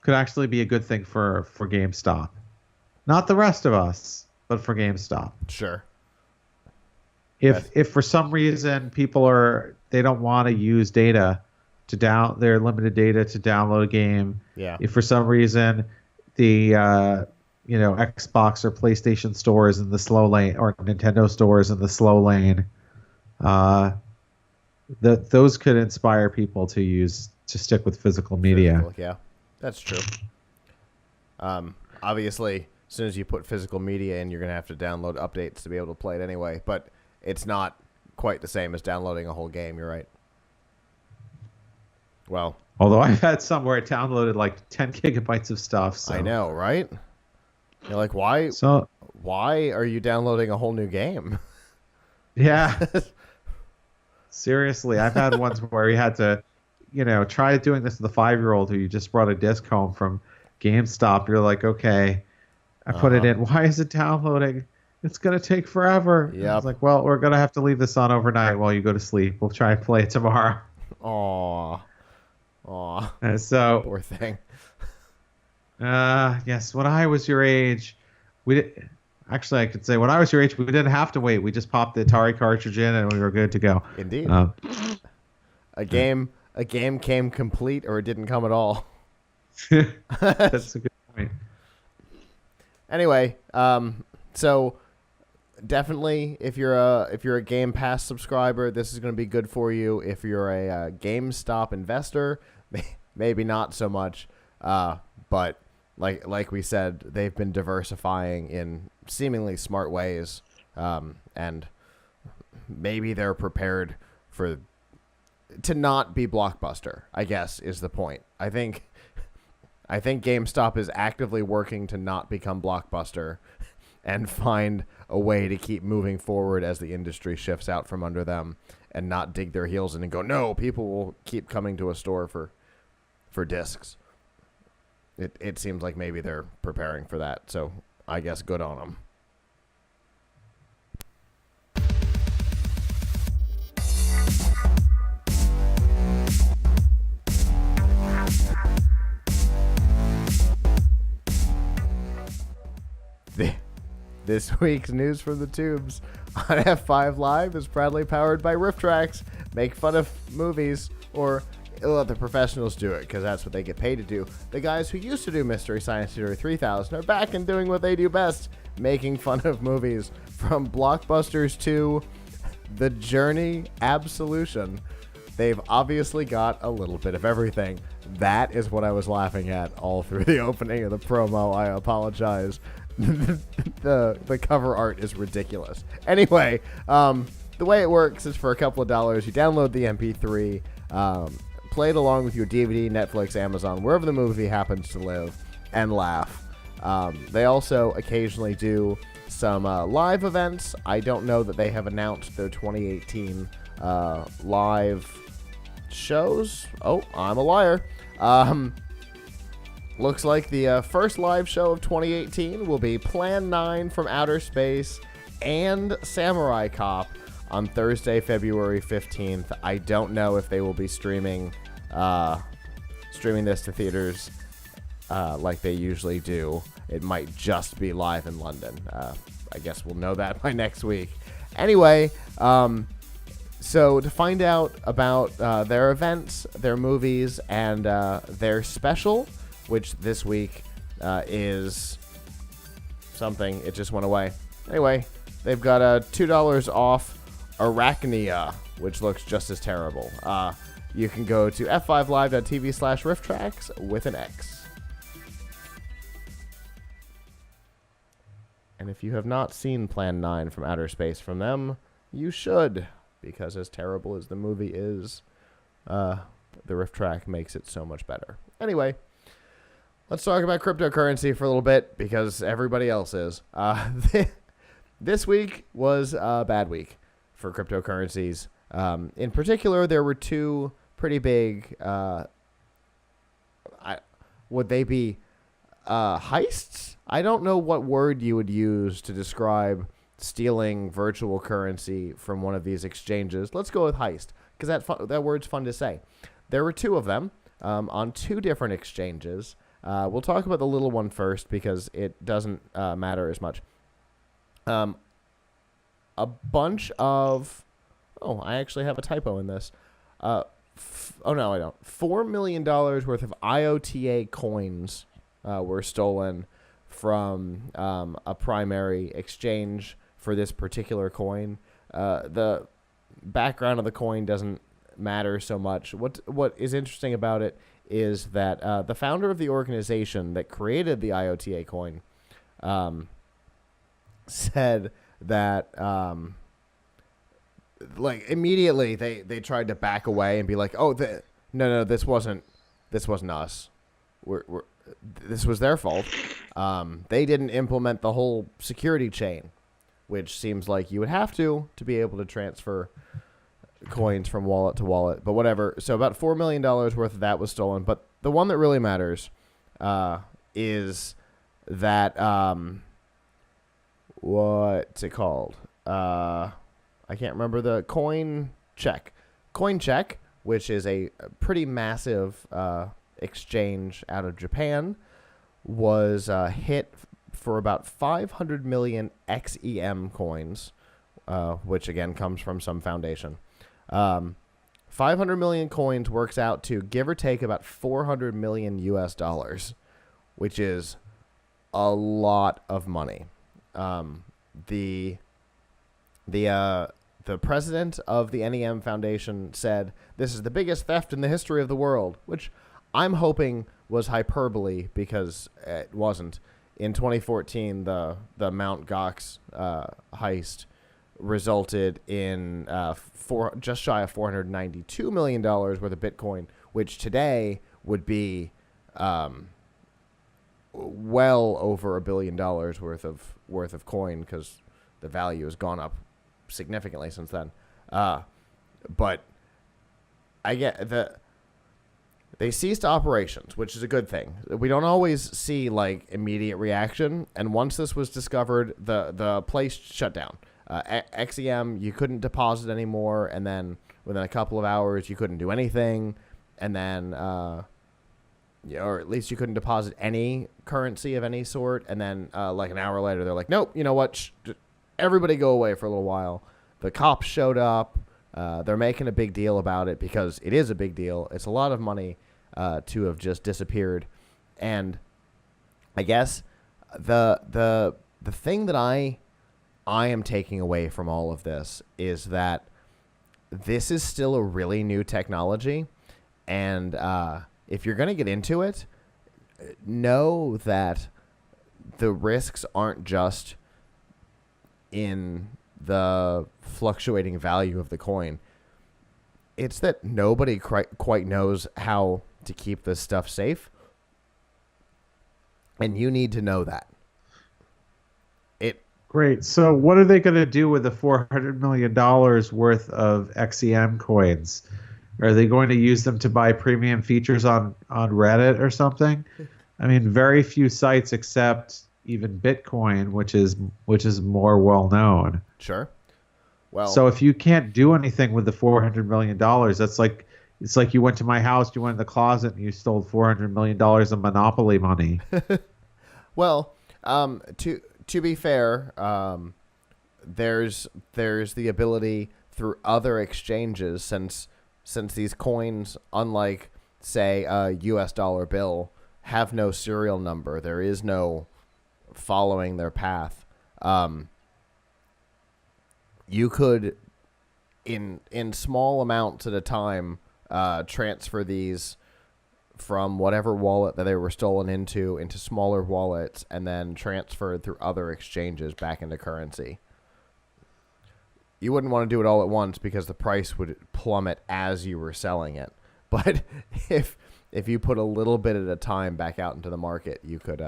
a good thing for GameStop. Not the rest of us, but for GameStop. Sure. If for some reason they don't want to use data their limited data to download a game. Yeah. If for some reason the Xbox or PlayStation stores in the slow lane, or Nintendo stores in the slow lane, those could inspire people to stick with physical media. Yeah, that's true. Obviously, as soon as you put physical media in, you're going to have to download updates to be able to play it anyway, but it's not quite the same as downloading a whole game. You're right. Well, although I've had some where it downloaded like 10 gigabytes of stuff. So. I know, right? You're like, why are you downloading a whole new game? Yeah. Seriously, I've had ones where you had to, try doing this with a 5-year-old who you just brought a disc home from GameStop. You're like, okay, I put it in. Why is it downloading? It's going to take forever. Yeah. It's like, well, we're going to have to leave this on overnight while you go to sleep. We'll try and play it tomorrow. Aw. And so, Poor thing. yes, when I was your age, actually, I could say when I was your age, we didn't have to wait. We just popped the Atari cartridge in and we were good to go. Indeed. A a game came complete or it didn't come at all. That's a good point. Anyway, so definitely if you're a Game Pass subscriber, this is going to be good for you. If you're a GameStop investor, maybe not so much. But like we said, they've been diversifying in seemingly smart ways, and maybe they're prepared to not be Blockbuster, I guess, is the point. I think GameStop is actively working to not become Blockbuster and find a way to keep moving forward as the industry shifts out from under them and not dig their heels in and go, no, people will keep coming to a store for discs. It seems like maybe they're preparing for that, so I guess good on them. This week's news from the tubes on F5 Live is proudly powered by RiffTrax. Make fun of movies, or let the professionals do it, because that's what they get paid to do. The guys who used to do Mystery Science Theater 3000 are back and doing what they do best, making fun of movies. From blockbusters to The Journey, Absolution. They've obviously got a little bit of everything. That is what I was laughing at all through the opening of the promo. I apologize. The cover art is ridiculous. Anyway, the way it works is for a couple of dollars, you download the MP3, play it along with your DVD, Netflix, Amazon, wherever the movie happens to live, and laugh. They also occasionally do some live events. I don't know that they have announced their 2018 live shows. Oh, I'm a liar. Looks like the first live show of 2018 will be Plan 9 from Outer Space and Samurai Cop on Thursday, February 15th. I don't know if they will be streaming this to theaters like they usually do. It might just be live in London. I guess we'll know that by next week. Anyway, so to find out about their events, their movies, and their special, which this week is something. It just went away. Anyway, they've got $2 off Arachnia, which looks just as terrible. You can go to f5live.tv/rifftracks with an X. And if you have not seen Plan 9 from Outer Space from them, you should, because as terrible as the movie is, the riff track makes it so much better. Anyway, let's talk about cryptocurrency for a little bit, because everybody else is. This week was a bad week for cryptocurrencies. In particular, there were two pretty big, would they be heists? I don't know what word you would use to describe stealing virtual currency from one of these exchanges. Let's go with heist, because that word's fun to say. There were two of them on two different exchanges. We'll talk about the little one first because it doesn't matter as much. A bunch of... Oh, I actually have a typo in this. Oh, no, I don't. $4 million worth of IOTA coins were stolen from a primary exchange for this particular coin. The background of the coin doesn't matter so much. What is interesting about it is that the founder of the organization that created the IOTA coin said that immediately they tried to back away and be like, oh, no, this wasn't us. This was their fault. They didn't implement the whole security chain, which seems like you would have to be able to transfer coins from wallet to wallet, but whatever. So about $4 million worth of that was stolen. But the one that really matters is that what's it called? I can't remember the coin check, which is a pretty massive exchange out of Japan, was hit for about 500 million XEM coins, which again comes from some foundation. 500 million coins works out to give or take about 400 million US dollars, which is a lot of money. The president of the NEM Foundation said this is the biggest theft in the history of the world, which I'm hoping was hyperbole because it wasn't. In 2014, the Mt. Gox heist resulted in just shy of $492 million worth of Bitcoin, which today would be well over $1 billion worth of coin, because the value has gone up significantly since then. But I get that they ceased operations, which is a good thing. We don't always see like immediate reaction, and once this was discovered, the place shut down. XEM, you couldn't deposit anymore, and then within a couple of hours you couldn't do anything, and then or at least you couldn't deposit any currency of any sort, and then like an hour later they're like, nope, you know what, everybody go away for a little while. The cops showed up. They're making a big deal about it because it is a big deal. It's a lot of money to have just disappeared. And I guess the thing that I am taking away from all of this is that this is still a really new technology. And if you're going to get into it, know that the risks aren't just in the fluctuating value of the coin. It's that nobody quite knows how to keep this stuff safe. And you need to know that. Great. So what are they going to do with the $400 million worth of XEM coins? Are they going to use them to buy premium features on Reddit or something? I mean, very few sites accept even Bitcoin, which is more well known. Sure. Well, so if you can't do anything with the $400 million, it's like you went to my house, you went in the closet, and you stole $400 million of Monopoly money. Well, to be fair, there's the ability through other exchanges, since these coins, unlike say a US dollar bill, have no serial number. There is no following their path. You could, in small amounts at a time, transfer these from whatever wallet that they were stolen into smaller wallets, and then transferred through other exchanges back into currency. You wouldn't want to do it all at once because the price would plummet as you were selling it. But if you put a little bit at a time back out into the market, you could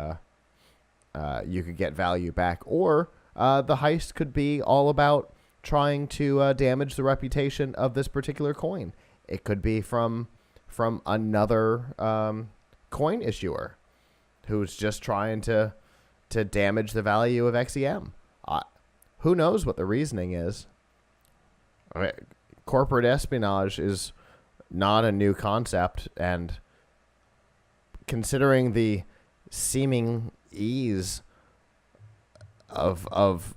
get value back. Or the heist could be all about trying to damage the reputation of this particular coin. It could be from another coin issuer who's just trying to damage the value of XEM. Who knows what the reasoning is? Corporate espionage is not a new concept, and considering the seeming ease of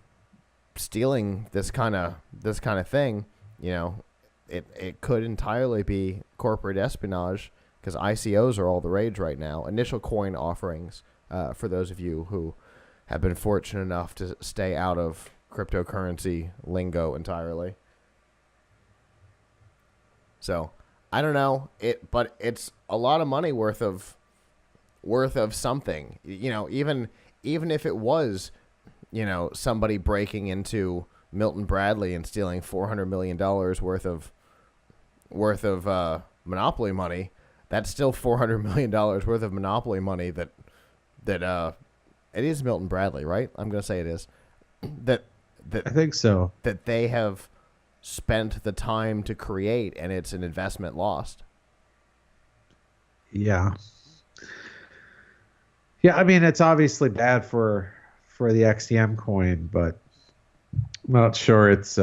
stealing this kind of thing, you know, it could entirely be corporate espionage, because ICOs are all the rage right now. Initial coin offerings, for those of you who have been fortunate enough to stay out of cryptocurrency lingo entirely. So I don't know but it's a lot of money worth of something. You know, even if it was, you know, somebody breaking into Milton Bradley and stealing $400 million worth of Monopoly money, that's still $400 million worth of Monopoly money that it is Milton Bradley, right? I'm gonna say it is. That I think so. That they have spent the time to create, and it's an investment lost. Yeah. Yeah, I mean, it's obviously bad for the XEM coin, but I'm not sure it's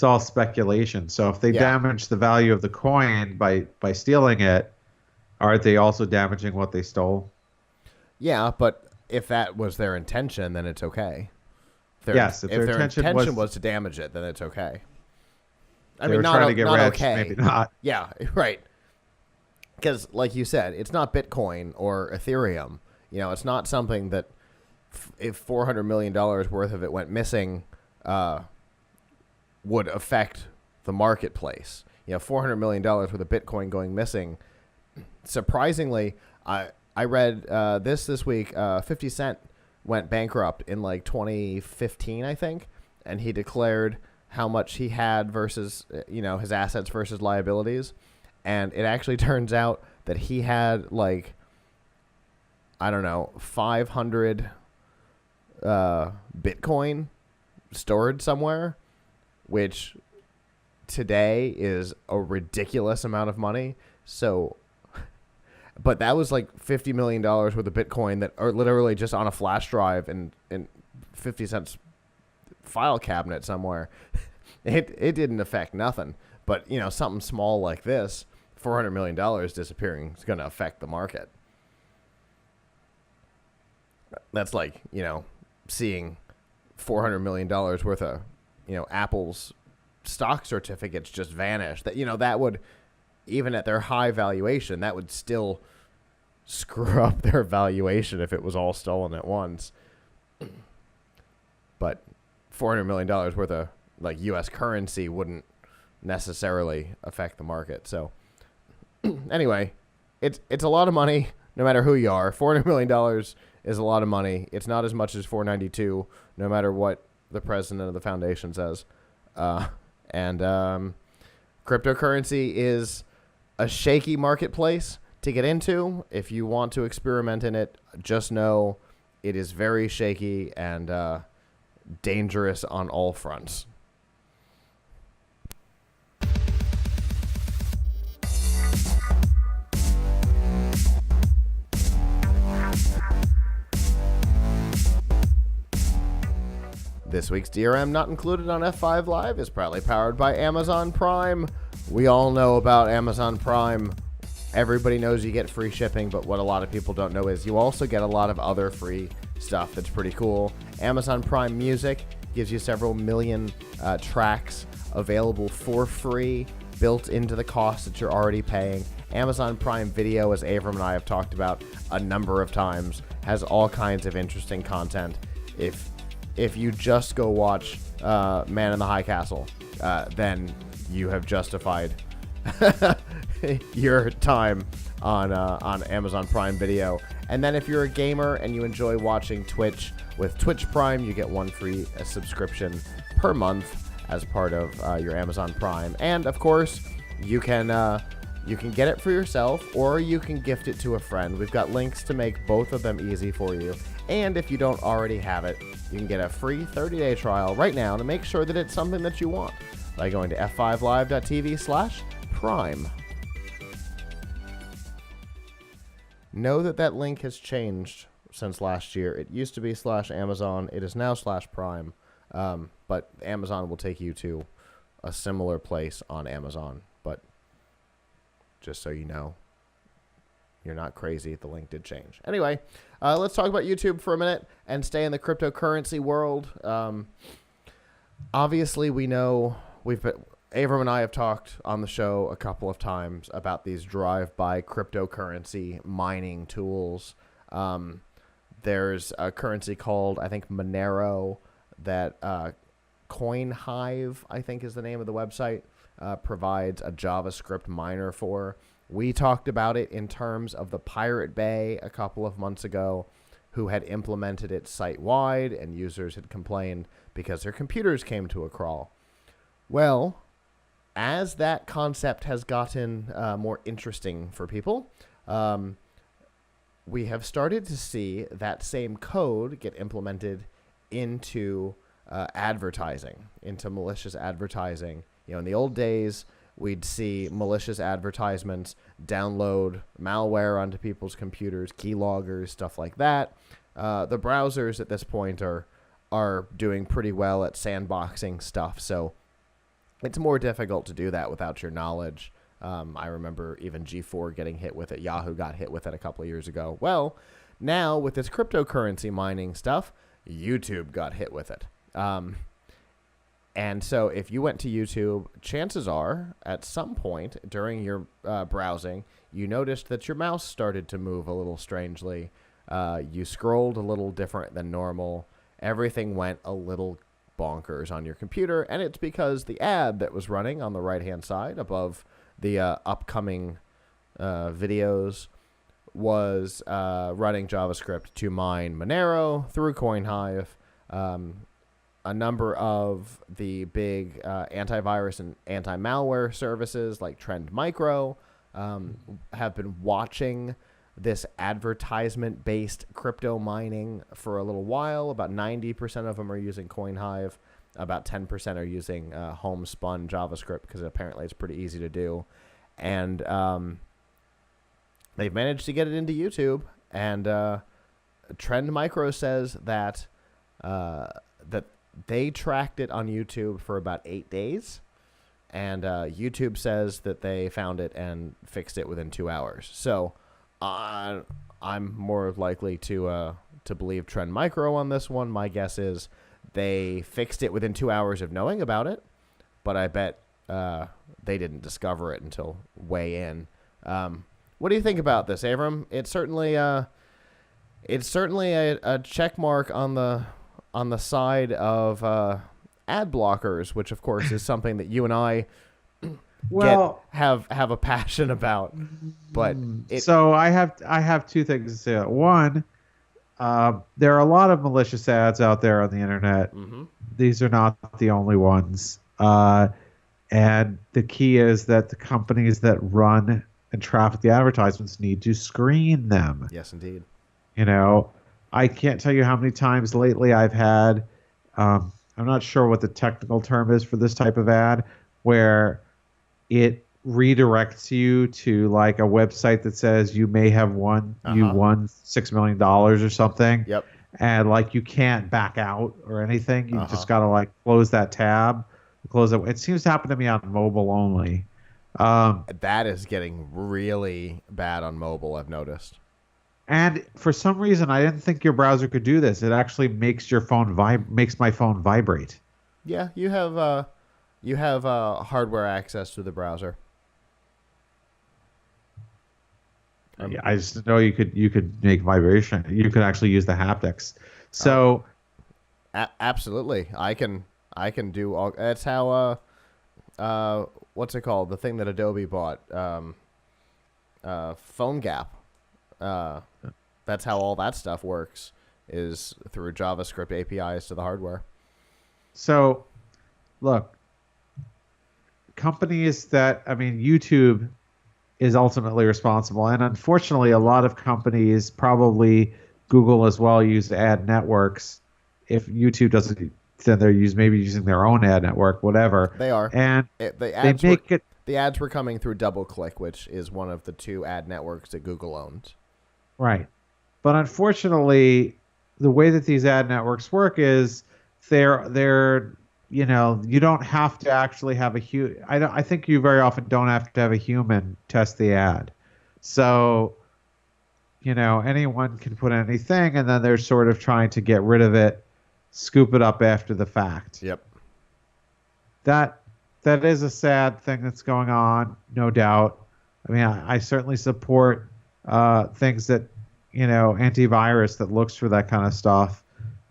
all speculation. So if they damage the value of the coin by stealing it, aren't they also damaging what they stole? Yeah, but if that was their intention, then it's okay. If their intention was to damage it, then it's okay. I They mean, were trying to get not rich, okay. maybe not. Yeah, right. Because, like you said, it's not Bitcoin or Ethereum. It's not something that if $400 million worth of it went missing, would affect the marketplace. $400 million worth of Bitcoin going missing. Surprisingly, I read this week, 50 Cent went bankrupt in like 2015, I think, and he declared how much he had versus, his assets versus liabilities. And it actually turns out that he had like, I don't know, 500 Bitcoin stored somewhere, which today is a ridiculous amount of money. So, but that was like $50 million worth of Bitcoin that are literally just on a flash drive in 50 Cent's file cabinet somewhere. It didn't affect nothing. But, something small like this, $400 million disappearing is going to affect the market. That's like, seeing $400 million worth of, Apple's stock certificates just vanish. That, that would, even at their high valuation, that would still screw up their valuation if it was all stolen at once. But $400 million worth of like U.S. currency wouldn't necessarily affect the market. So anyway, it's a lot of money no matter who you are. $400 million is a lot of money. It's not as much as 492 no matter what the president of the foundation says. And cryptocurrency is a shaky marketplace to get into. If you want to experiment in it, just know it is very shaky and dangerous on all fronts. This week's DRM not included on F5 Live is proudly powered by Amazon Prime. We all know about Amazon Prime. Everybody knows you get free shipping, but what a lot of people don't know is you also get a lot of other free stuff that's pretty cool. Amazon Prime Music gives you several million tracks available for free, built into the cost that you're already paying. Amazon Prime Video, as Avram and I have talked about a number of times, has all kinds of interesting content. If you just go watch Man in the High Castle, then you have justified your time on Amazon Prime Video. And then if you're a gamer and you enjoy watching Twitch, with Twitch Prime, you get one free subscription per month as part of your Amazon Prime. And of course, you can get it for yourself, or you can gift it to a friend. We've got links to make both of them easy for you. And if you don't already have it, you can get a free 30-day trial right now to make sure that it's something that you want by going to f5live.tv/prime. Know that link has changed since last year. It used to be /Amazon. It is now /Prime. But Amazon will take you to a similar place on Amazon. But just so you know, you're not crazy. The link did change. Anyway, let's talk about YouTube for a minute and stay in the cryptocurrency world. Obviously, we know Avram and I have talked on the show a couple of times about these drive-by cryptocurrency mining tools. There's a currency called, I think, Monero that CoinHive, I think is the name of the website, provides a JavaScript miner for. We talked about it in terms of the Pirate Bay a couple of months ago, who had implemented it site-wide, and users had complained because their computers came to a crawl. Well, as that concept has gotten more interesting for people, we have started to see that same code get implemented into advertising, into malicious advertising. In the old days, we'd see malicious advertisements download malware onto people's computers, keyloggers, stuff like that. The browsers at this point are doing pretty well at sandboxing stuff, so it's more difficult to do that without your knowledge. I remember even G4 getting hit with it. Yahoo got hit with it a couple of years ago. Well, now with this cryptocurrency mining stuff, YouTube got hit with it. And so if you went to YouTube, chances are at some point during your browsing, you noticed that your mouse started to move a little strangely. You scrolled a little different than normal. Everything went a little bonkers on your computer, and it's because the ad that was running on the right-hand side above the upcoming videos was running JavaScript to mine Monero through CoinHive. A number of the big antivirus and anti-malware services like Trend Micro have been watching this advertisement-based crypto mining for a little while. About 90% of them are using CoinHive. About 10% are using homespun JavaScript because apparently it's pretty easy to do. And they've managed to get it into YouTube. And Trend Micro says that that they tracked it on YouTube for about 8 days. And YouTube says that they found it and fixed it within 2 hours. So I'm more likely to believe Trend Micro on this one. My guess is they fixed it within 2 hours of knowing about it, but I bet they didn't discover it until way in. What do you think about this, Avram? It's certainly a check mark on the side of ad blockers, which of course is something that you and I have a passion about. But so I have two things to say. One, there are a lot of malicious ads out there on the internet. Mm-hmm. These are not the only ones. And the key is that the companies that run and traffic the advertisements need to screen them. Yes, indeed. You know, I can't tell you how many times lately I've had, I'm not sure what the technical term is for this type of ad, where it redirects you to like a website that says you may have won, you won $6 million or something. Yep. And like you can't back out or anything. You just got to like close that tab, close it. It seems to happen to me on mobile only. That is getting really bad on mobile, I've noticed. And for some reason, I didn't think your browser could do this. It actually makes your phone makes my phone vibrate. Yeah, you have hardware access to the browser. Yeah, I just didn't know you could make vibration. You could actually use the haptics. So, absolutely, I can do all. That's how what's it called? The thing that Adobe bought, Phone Gap. That's how all that stuff works, is through JavaScript APIs to the hardware. So, look, companies that, I mean, YouTube is ultimately responsible. And unfortunately, a lot of companies, probably Google as well, use ad networks. If YouTube doesn't, then they're maybe using their own ad network, whatever. They are. And the ads were coming through DoubleClick, which is one of the two ad networks that Google owns. Right. But unfortunately, the way that these ad networks work is they're you know, you don't have to actually have I think you very often don't have to have a human test the ad. So, you know, anyone can put anything, and then they're sort of trying to get rid of it, scoop it up after the fact. Yep. That is a sad thing that's going on, no doubt. I mean, I certainly support things that, you know, antivirus that looks for that kind of stuff,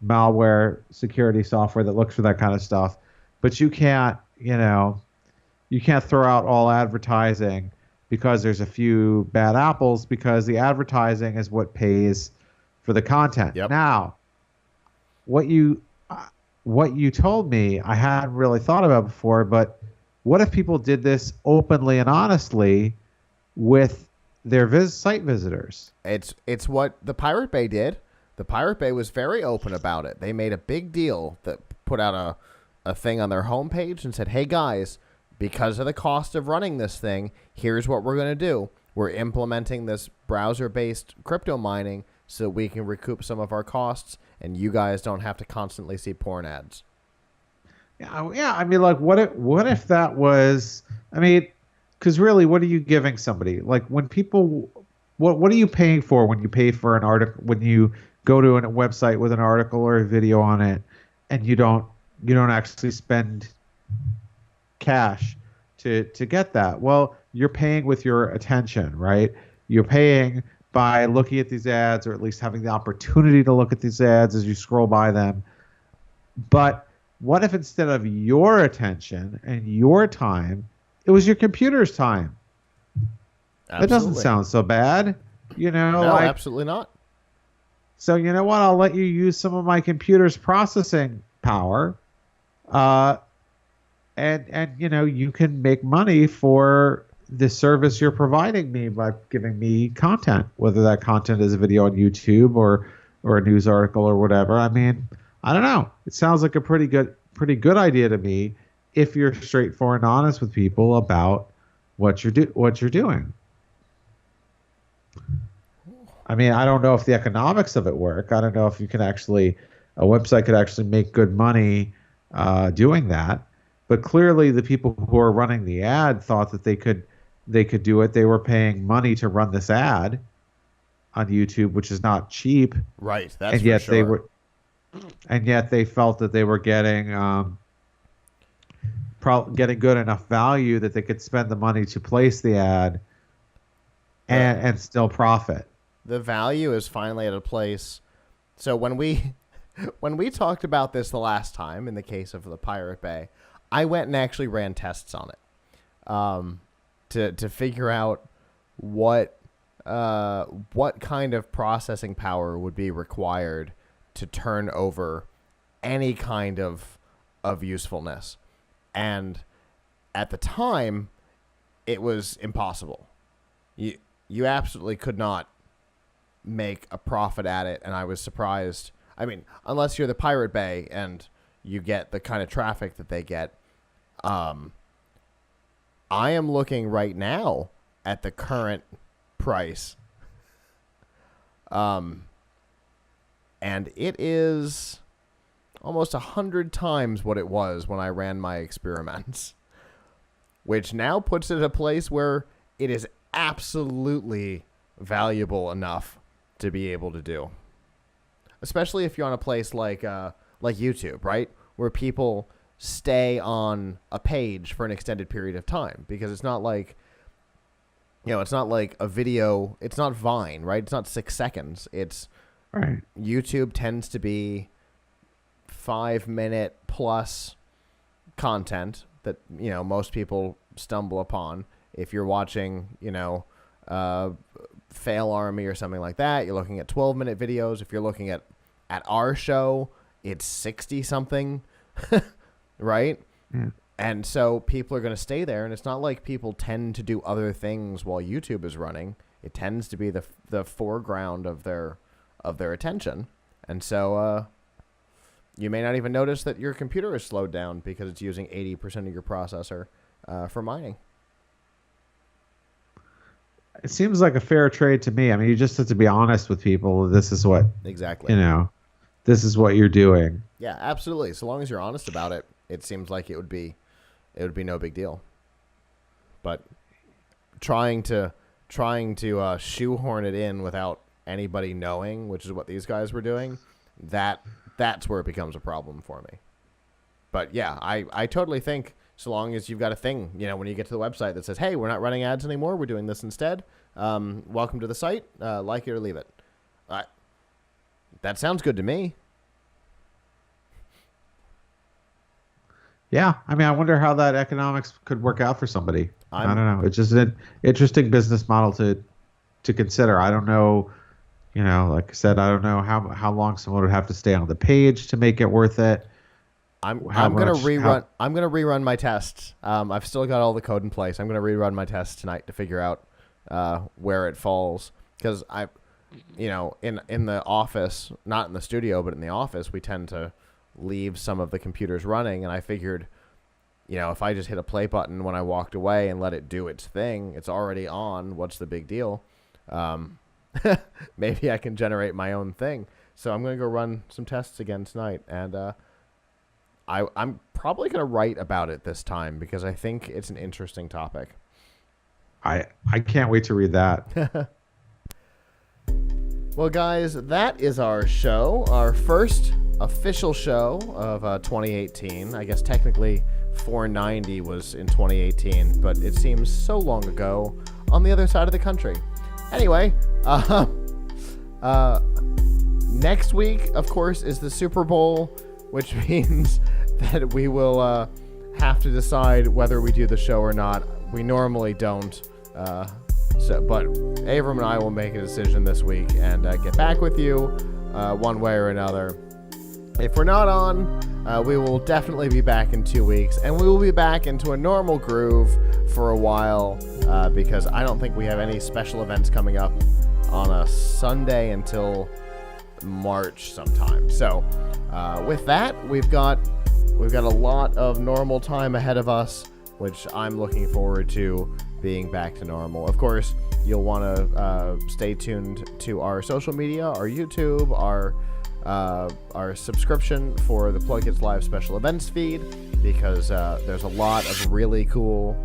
malware security software that looks for that kind of stuff. But you can't throw out all advertising because there's a few bad apples, because the advertising is what pays for the content. Yep. Now, what you told me, I hadn't really thought about before, but what if people did this openly and honestly with their site visitors? It's what the Pirate Bay did. The Pirate Bay was very open about it. They made a big deal, that put out a thing on their homepage and said, hey guys, because of the cost of running this thing, here's what we're going to do. We're implementing this browser-based crypto mining so we can recoup some of our costs, and you guys don't have to constantly see porn ads. Yeah. I mean, like, what if that was? I mean, because really, what are you giving somebody? Like, when people, what are you paying for when you pay for an article? When you go to a website with an article or a video on it, and you don't you don't actually spend cash to get that. Well, you're paying with your attention, right? You're paying by looking at these ads, or at least having the opportunity to look at these ads as you scroll by them. But what if instead of your attention and your time, it was your computer's time? Absolutely. That doesn't sound so bad. No, absolutely not. So you know what? I'll let you use some of my computer's processing power, and you can make money for the service you're providing me by giving me content, whether that content is a video on YouTube or a news article or whatever. I mean, I don't know. It sounds like a pretty good idea to me if you're straightforward and honest with people about what you're doing. I mean, I don't know if the economics of it work. I don't know if a website could actually make good money doing that. But clearly, the people who are running the ad thought that they could do it. They were paying money to run this ad on YouTube, which is not cheap. Right. That's and yet for sure. they felt that they were getting good enough value that they could spend the money to place the ad and still profit. The value is finally at a place. So when we talked about this the last time, in the case of the Pirate Bay, I went and actually ran tests on it, to figure out what kind of processing power would be required to turn over any kind of usefulness. And at the time, it was impossible. You absolutely could not make a profit at it, and I was surprised. I mean, unless you're the Pirate Bay and you get the kind of traffic that they get. I am looking right now at the current price. And it is almost 100 times what it was when I ran my experiments, which now puts it at a place where it is absolutely valuable enough to be able to do. Especially if you're on a place like YouTube, right? Where people stay on a page for an extended period of time, because it's not like, it's not like a video. It's not Vine, right? It's not 6 seconds. It's right. YouTube tends to be 5-minute plus content that, most people stumble upon. If you're watching, Fail Army or something like that, you're looking at 12-minute videos. If you're looking at our show, it's 60 something. Right? Yeah. And so people are going to stay there, and it's not like people tend to do other things while YouTube is running. It tends to be the foreground of their attention. And so you may not even notice that your computer is slowed down because it's using 80% of your processor for mining. It seems like a fair trade to me. I mean, you just have to be honest with people. This is what exactly. This is what you're doing. Yeah, absolutely. So long as you're honest about it, it seems like it would be no big deal. But trying to shoehorn it in without anybody knowing, which is what these guys were doing, that's where it becomes a problem for me. But yeah, I totally think so long as you've got a thing, when you get to the website that says, hey, we're not running ads anymore, we're doing this instead. Welcome to the site. Like it or leave it. That sounds good to me. Yeah, I mean, I wonder how that economics could work out for somebody. I don't know. It's just an interesting business model to consider. I don't know, like I said, I don't know how long someone would have to stay on the page to make it worth it. I'm gonna rerun my tests. I've still got all the code in place. I'm gonna rerun my tests tonight to figure out where it falls, because in the office, not in the studio, but in the office, we tend to leave some of the computers running, and I figured, if I just hit a play button when I walked away and let it do its thing, it's already on. What's the big deal? Maybe I can generate my own thing. So I'm going to go run some tests again tonight, and I'm probably going to write about it this time because I think it's an interesting topic. I can't wait to read that. Well, guys, that is our show, our first official show of 2018. I guess technically 490 was in 2018, but it seems so long ago on the other side of the country. Anyway, next week, of course, is the Super Bowl, which means that we will have to decide whether we do the show or not. We normally don't, but Avram and I will make a decision this week and get back with you one way or another. If we're not on, we will definitely be back in 2 weeks, and we will be back into a normal groove for a while because I don't think we have any special events coming up on a Sunday until March sometime. So with that, we've got a lot of normal time ahead of us, which I'm looking forward to being back to normal. Of course, you'll want to stay tuned to our social media, our YouTube, our subscription for the PLUGHITZ Live special events feed, because there's a lot of really cool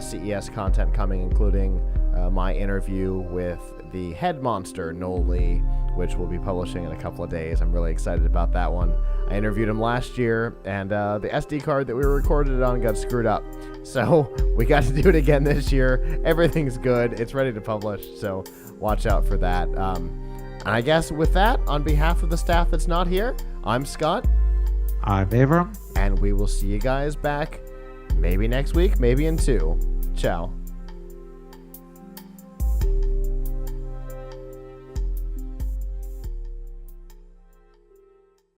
CES content coming, including my interview with the head monster, Noel Lee, which we'll be publishing in a couple of days. I'm really excited about that one. I interviewed him last year, and the SD card that we recorded it on got screwed up. So we got to do it again this year. Everything's good. It's ready to publish, so watch out for that. And I guess with that, on behalf of the staff that's not here, I'm Scott. I'm Avram. And we will see you guys back maybe next week, maybe in 2. Ciao.